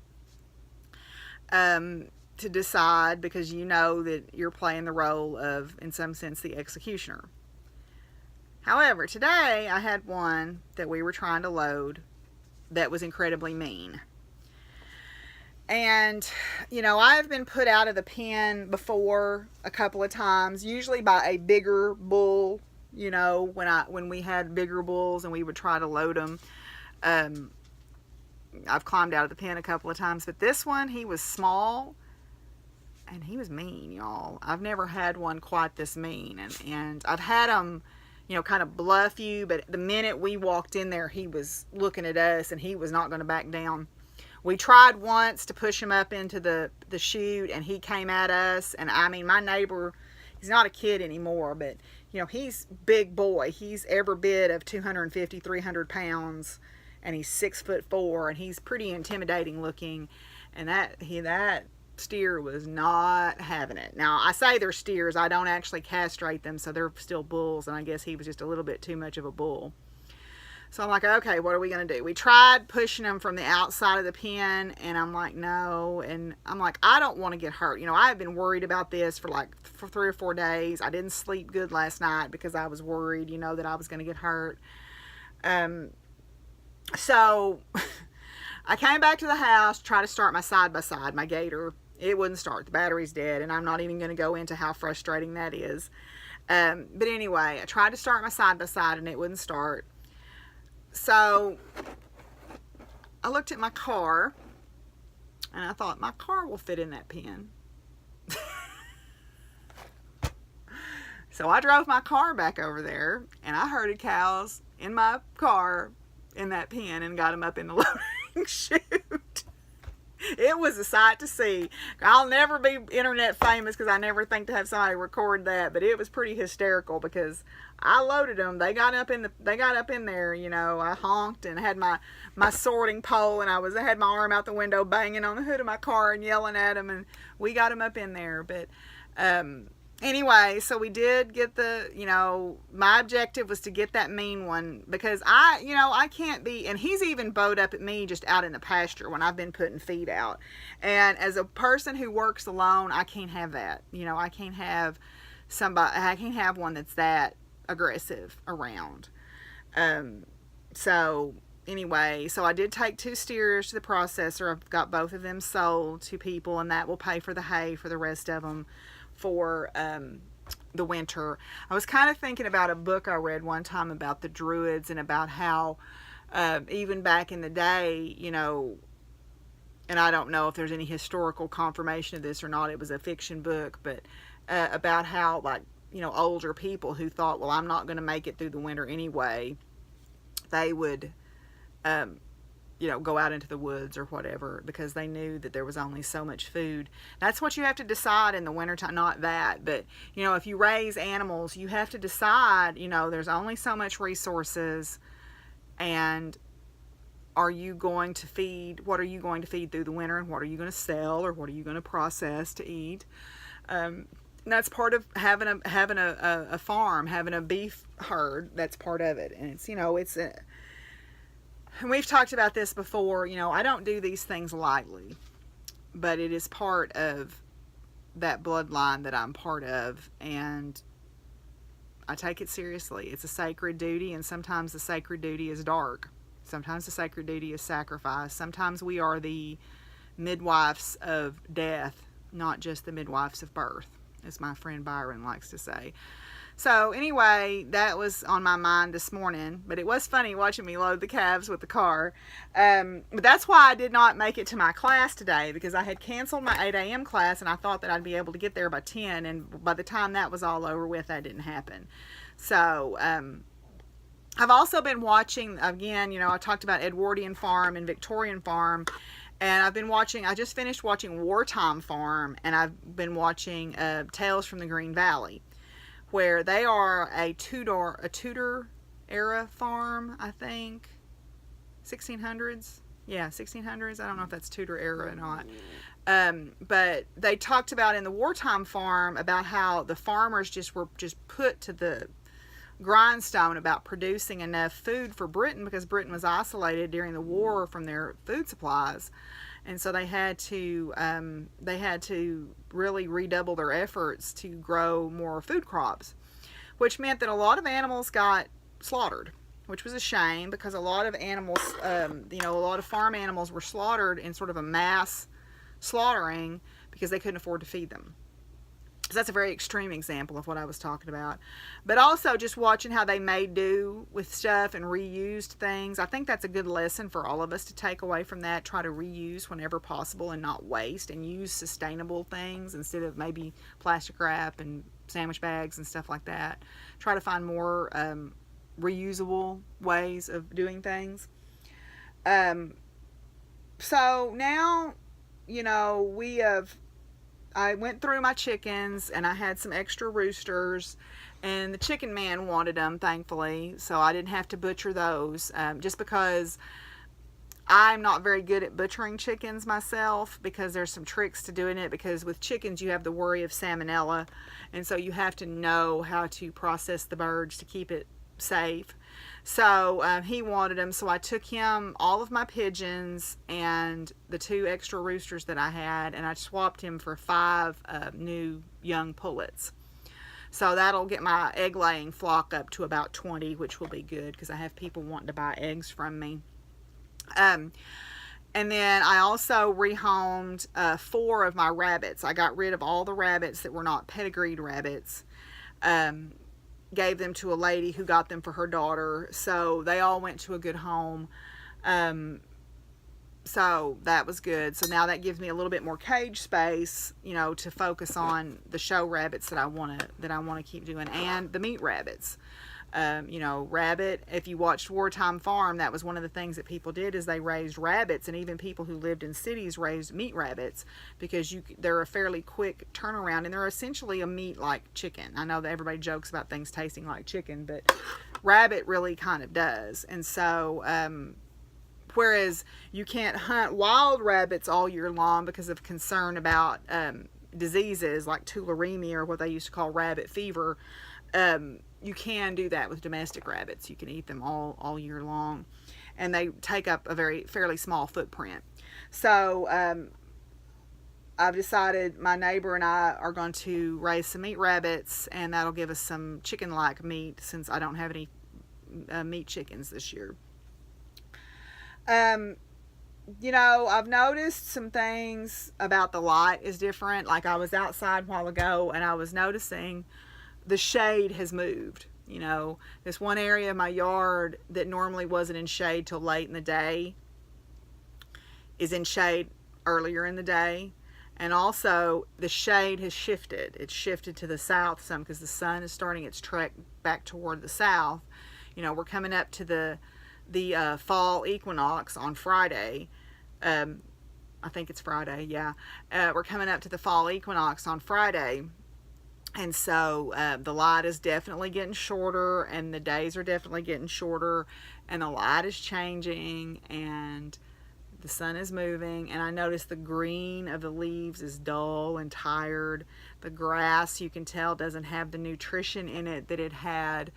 to decide, because you know that you're playing the role of, in some sense, the executioner. However, today I had one that we were trying to load that was incredibly mean. And, you know, I've been put out of the pen before a couple of times, usually by a bigger bull. You know, when we had bigger bulls and we would try to load them. I've climbed out of the pen a couple of times, but this one, he was small and he was mean, y'all. I've never had one quite this mean, and I've had them, you know, kind of bluff you, but the minute we walked in there, he was looking at us and he was not going to back down. We tried once to push him up into the chute, and he came at us. And I mean, my neighbor, he's not a kid anymore, but, you know, he's big boy. He's every bit of 250, 300 pounds, and he's 6'4", and he's pretty intimidating looking. And that steer was not having it. Now, I say they're steers. I don't actually castrate them, so they're still bulls, and I guess he was just a little bit too much of a bull. So I'm like, okay, what are we going to do? We tried pushing them from the outside of the pen, and I'm like, no. And I'm like, I don't want to get hurt. You know, I've been worried about this for 3 or 4 days. I didn't sleep good last night because I was worried, you know, that I was going to get hurt. So I came back to the house, tried to start my side-by-side, my gator. It wouldn't start. The battery's dead, and I'm not even going to go into how frustrating that is. But anyway, I tried to start my side-by-side, and it wouldn't start. So I looked at my car, and I thought, my car will fit in that pen. So I drove my car back over there, and I herded cows in my car in that pen and got them up in the loading chute. It was a sight to see. I'll never be internet famous because I never think to have somebody record that, but it was pretty hysterical because I loaded them. They got up in there, you know. I honked and had my sorting pole, and I had my arm out the window banging on the hood of my car and yelling at them, and we got them up in there. But anyway, so we did get my objective was to get that mean one, because I can't be, and he's even bowed up at me just out in the pasture when I've been putting feed out. And as a person who works alone, I can't have that. You know, I can't have one that's that aggressive around. So anyway, so I did take 2 steers to the processor. I've got both of them sold to people, and that will pay for the hay for the rest of them for the winter. I was kind of thinking about a book I read one time about the Druids, and about how even back in the day, you know, and I don't know if there's any historical confirmation of this or not, it was a fiction book, but about how, like, you know, older people who thought, well, I'm not going to make it through the winter anyway, they would you know, go out into the woods or whatever, because they knew that there was only so much food. That's what you have to decide in the wintertime. Not that, but, you know, if you raise animals, you have to decide, you know, there's only so much resources, and what are you going to feed through the winter, and what are you going to sell, or what are you going to process to eat. That's part of having a farm, having a beef herd. That's part of it. And it's, you know, and we've talked about this before, you know, I don't do these things lightly, but it is part of that bloodline that I'm part of, and I take it seriously. It's a sacred duty, and sometimes the sacred duty is dark. Sometimes the sacred duty is sacrifice. Sometimes we are the midwives of death, not just the midwives of birth, as my friend Byron likes to say. So anyway, that was on my mind this morning, but it was funny watching me load the calves with the car. But that's why I did not make it to my class today, because I had canceled my 8 a.m. class, and I thought that I'd be able to get there by 10, and by the time that was all over with, that didn't happen. So I've also been watching, again, you know, I talked about Edwardian Farm and Victorian Farm, and I just finished watching Wartime Farm, and I've been watching Tales from the Green Valley, where they are a Tudor era farm, I think. 1600s? Yeah, 1600s. I don't know if that's Tudor era or not. But they talked about in the Wartime Farm about how the farmers were put to the grindstone about producing enough food for Britain, because Britain was isolated during the war from their food supplies. And so they had to really redouble their efforts to grow more food crops, which meant that a lot of animals got slaughtered, which was a shame, because a lot of animals, you know, a lot of farm animals were slaughtered in sort of a mass slaughtering because they couldn't afford to feed them. So that's a very extreme example of what I was talking about. But also just watching how they made do with stuff and reused things. I think that's a good lesson for all of us to take away from that. Try to reuse whenever possible and not waste, and use sustainable things instead of maybe plastic wrap and sandwich bags and stuff like that. Try to find more reusable ways of doing things. So now, you know, I went through my chickens, and I had some extra roosters, and the chicken man wanted them, thankfully, so I didn't have to butcher those, just because I'm not very good at butchering chickens myself, because there's some tricks to doing it, because with chickens you have the worry of salmonella, and so you have to know how to process the birds to keep it safe. So he wanted them, so I took him all of my pigeons and the 2 extra roosters that I had, and I swapped him for 5 new young pullets. So that'll get my egg laying flock up to about 20, which will be good because I have people wanting to buy eggs from me. And then I also rehomed 4 of my rabbits. I got rid of all the rabbits that were not pedigreed rabbits. Gave them to a lady who got them for her daughter. So they all went to a good home. So that was good. So now that gives me a little bit more cage space, you know, to focus on the show rabbits that I want to keep doing, and the meat rabbits. You know, rabbit, if you watched Wartime Farm, that was one of the things that people did, is they raised rabbits, and even people who lived in cities raised meat rabbits because they're a fairly quick turnaround, and they're essentially a meat like chicken. I know that everybody jokes about things tasting like chicken, but rabbit really kind of does. And so whereas you can't hunt wild rabbits all year long because of concern about diseases like tularemia, or what they used to call rabbit fever, you can do that with domestic rabbits. You can eat them all year long, and they take up a fairly small footprint. So I've decided my neighbor and I are going to raise some meat rabbits, and that'll give us some chicken-like meat since I don't have any meat chickens this year. You know, I've noticed some things about the light is different. Like, I was outside a while ago and I was noticing the shade has moved. You know, this one area of my yard that normally wasn't in shade till late in the day is in shade earlier in the day. And also the shade has shifted. It's shifted to the south some because the sun is starting its trek back toward the south. You know, we're coming up to the fall equinox on Friday. I think it's Friday, yeah. We're coming up to the fall equinox on Friday. And so the light is definitely getting shorter, and the days are definitely getting shorter, and the light is changing, and the sun is moving. And I notice the green of the leaves is dull and tired. The grass, you can tell, doesn't have the nutrition in it that it had.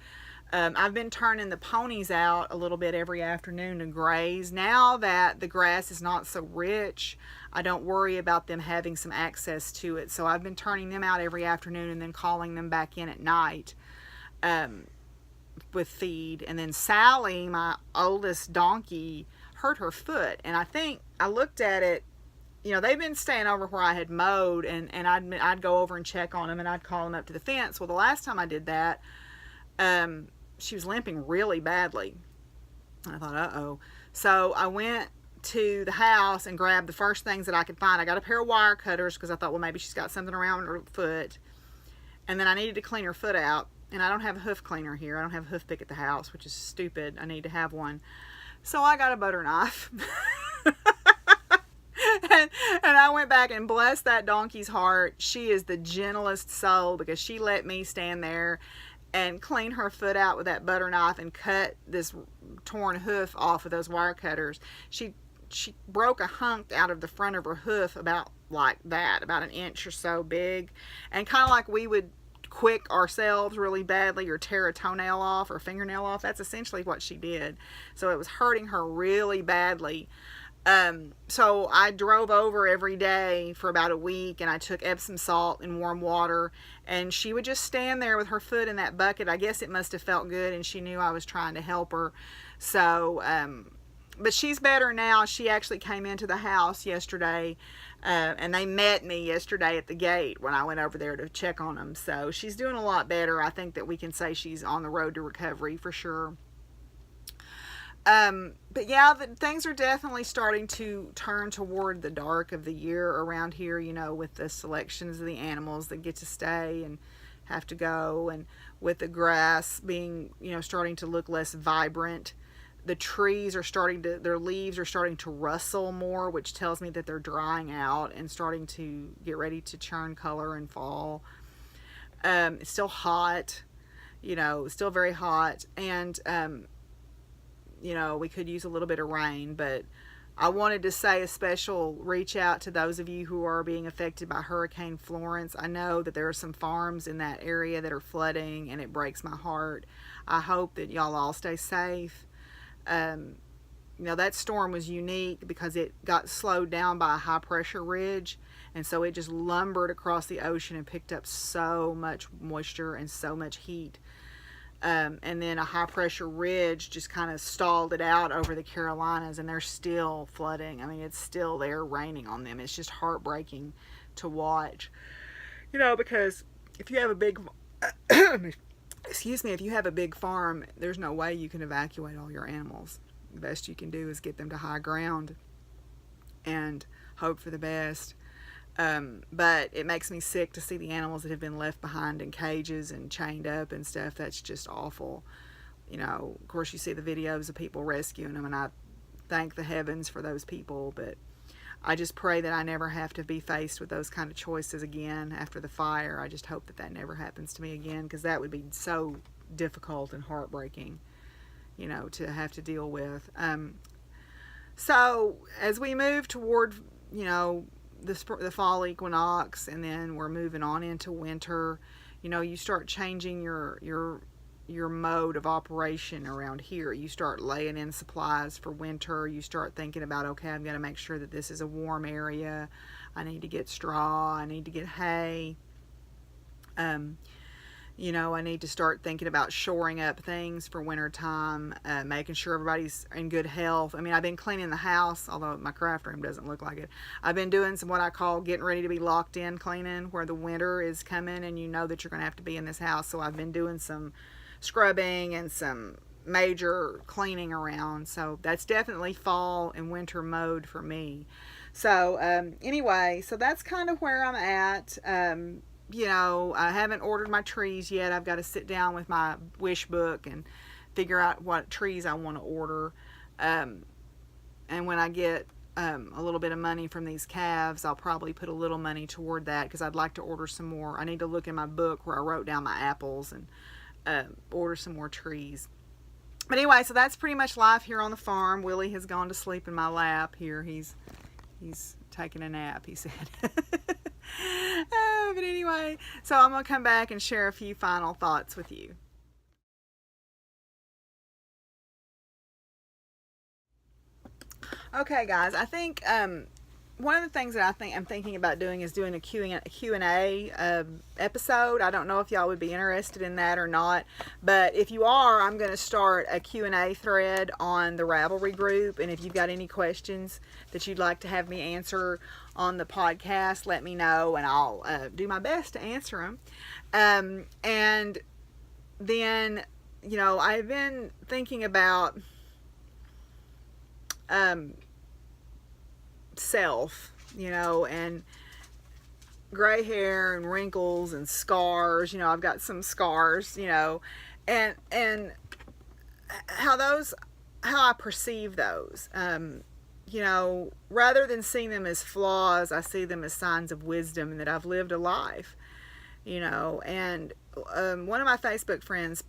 I've been turning the ponies out a little bit every afternoon to graze. Now that the grass is not so rich, I don't worry about them having some access to it. So I've been turning them out every afternoon and then calling them back in at night with feed. And then Sally, my oldest donkey, hurt her foot. And I think I looked at it. You know, they've been staying over where I had mowed, and I'd go over and check on them, and I'd call them up to the fence. Well, the last time I did that, she was limping really badly. And I thought, uh-oh. So I went to the house and grabbed the first things that I could find. I got a pair of wire cutters because I thought, well, maybe she's got something around her foot. And then I needed to clean her foot out. And I don't have a hoof cleaner here. I don't have a hoof pick at the house, which is stupid. I need to have one. So I got a butter knife. and I went back and blessed that donkey's heart. She is the gentlest soul because she let me stand there and clean her foot out with that butter knife and cut this torn hoof off with those wire cutters. She broke a hunk out of the front of her hoof about like that, about an inch or so big, and kind of like we would quick ourselves really badly or tear a toenail off or fingernail off. That's essentially what she did. So it was hurting her really badly. So I drove over every day for about a week, and I took Epsom salt and warm water, and she would just stand there with her foot in that bucket. I guess it must have felt good, and she knew I was trying to help her. So, but she's better now. She actually came into the house yesterday, and they met me yesterday at the gate when I went over there to check on them. So she's doing a lot better. I think that we can say she's on the road to recovery for sure. But yeah, things are definitely starting to turn toward the dark of the year around here, you know, with the selections of the animals that get to stay and have to go, and with the grass being, you know, starting to look less vibrant. The trees are their leaves are starting to rustle more, which tells me that they're drying out and starting to get ready to churn color and fall. It's still hot, you know, still very hot, and, you know, we could use a little bit of rain, but I wanted to say a special reach out to those of you who are being affected by Hurricane Florence. I know that there are some farms in that area that are flooding, and it breaks my heart. I hope that y'all all stay safe. You know, that storm was unique because it got slowed down by a high pressure ridge, and so it just lumbered across the ocean and picked up so much moisture and so much heat. And then a high pressure ridge just kind of stalled it out over the Carolinas, and they're still flooding. I mean, it's still there raining on them. It's just heartbreaking to watch, you know, because if you have a big excuse me, if you have a big farm, there's no way you can evacuate all your animals. The best you can do is get them to high ground and hope for the best. But it makes me sick to see the animals that have been left behind in cages and chained up and stuff. That's just awful. You know, of course you see the videos of people rescuing them, and I thank the heavens for those people, but I just pray that I never have to be faced with those kind of choices again after the fire. I just hope that that never happens to me again, because that would be so difficult and heartbreaking, you know, to have to deal with. So as we move toward, you know, the fall equinox, and then we're moving on into winter, you know, you start changing your mode of operation around here. You start laying in supplies for winter. You start thinking about, okay, I'm going to make sure that this is a warm area. I need to get straw. I need to get hay. You know, I need to start thinking about shoring up things for winter time, making sure everybody's in good health. I mean, I've been cleaning the house, although my craft room doesn't look like it. I've been doing some what I call getting ready to be locked in cleaning, where the winter is coming and you know that you're going to have to be in this house. So I've been doing some scrubbing and some major cleaning around. So that's definitely fall and winter mode for me. So anyway, so that's kind of where I'm at. You know, I haven't ordered my trees yet. I've got to sit down with my wish book and figure out what trees I want to order. And when I get a little bit of money from these calves, I'll probably put a little money toward that, because I'd like to order some more. I need to look in my book where I wrote down my apples and order some more trees. But anyway, so that's pretty much life here on the farm. Willie has gone to sleep in my lap here. He's taking a nap, he said. But anyway, so I'm going to come back and share a few final thoughts with you. Okay, guys, I think one of the things that I'm thinking about doing is doing a Q&A episode. I don't know if y'all would be interested in that or not, but if you are, I'm going to start a Q&A thread on the Ravelry Group, and if you've got any questions that you'd like to have me answer on the podcast, let me know, and I'll do my best to answer them. And then, you know, I've been thinking about self, you know, and gray hair and wrinkles and scars. You know, I've got some scars, you know, and how I perceive those. You know, rather than seeing them as flaws, I see them as signs of wisdom and that I've lived a life, you know. And one of my Facebook friends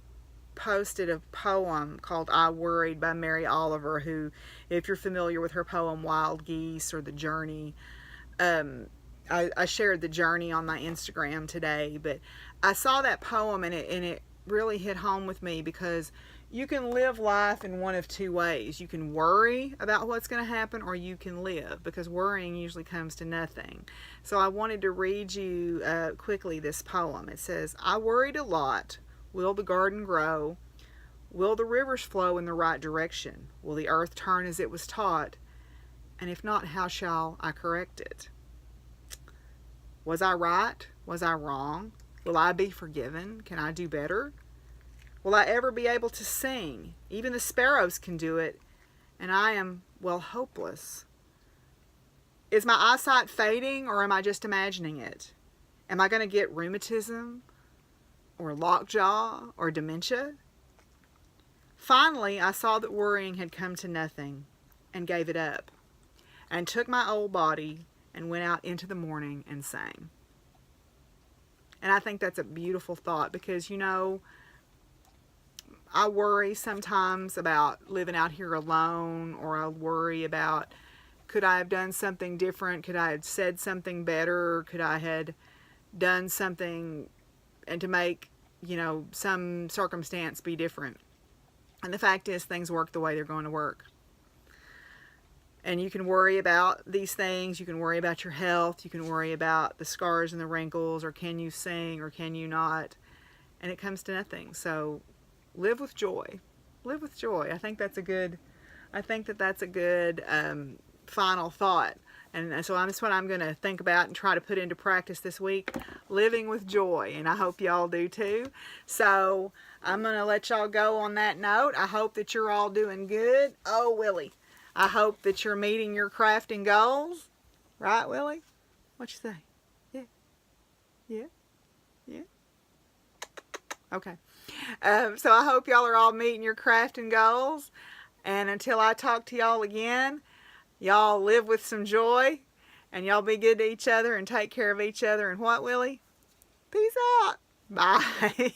posted a poem called I Worried by Mary Oliver, who, if you're familiar with her poem Wild Geese or The Journey, I shared The Journey on my Instagram today, but I saw that poem and it really hit home with me, because you can live life in one of two ways. You can worry about what's going to happen, or you can live, because worrying usually comes to nothing. So I wanted to read you quickly this poem. It says, I worried a lot. Will the garden grow? Will the rivers flow in the right direction? Will the earth turn as it was taught? And if not, how shall I correct it? Was I right? Was I wrong? Will I be forgiven? Can I do better? Will I ever be able to sing? Even the sparrows can do it, and I am, well, hopeless. Is my eyesight fading, or am I just imagining it? Am I going to get rheumatism, or lockjaw, or dementia? Finally, I saw that worrying had come to nothing, and gave it up, and took my old body and went out into the morning and sang. And I think that's a beautiful thought, because, you know, I worry sometimes about living out here alone, or I worry about could I have done something different? Could I have said something better? Could I had done something and to make, you know, some circumstance be different? And the fact is, things work the way they're going to work. And you can worry about these things. You can worry about your health. You can worry about the scars and the wrinkles, or can you sing or can you not? And it comes to nothing. So live with joy. Live with joy. I think that's a good final thought. And so that's what I'm going to think about and try to put into practice this week. Living with joy. And I hope y'all do too. So I'm going to let y'all go on that note. I hope that you're all doing good. Oh, Willie. I hope that you're meeting your crafting goals. Right, Willie? What you say? Yeah. Yeah. Yeah. Okay. So I hope y'all are all meeting your crafting goals. And until I talk to y'all again, y'all live with some joy. And y'all be good to each other and take care of each other. And what, Willie? Peace out. Bye.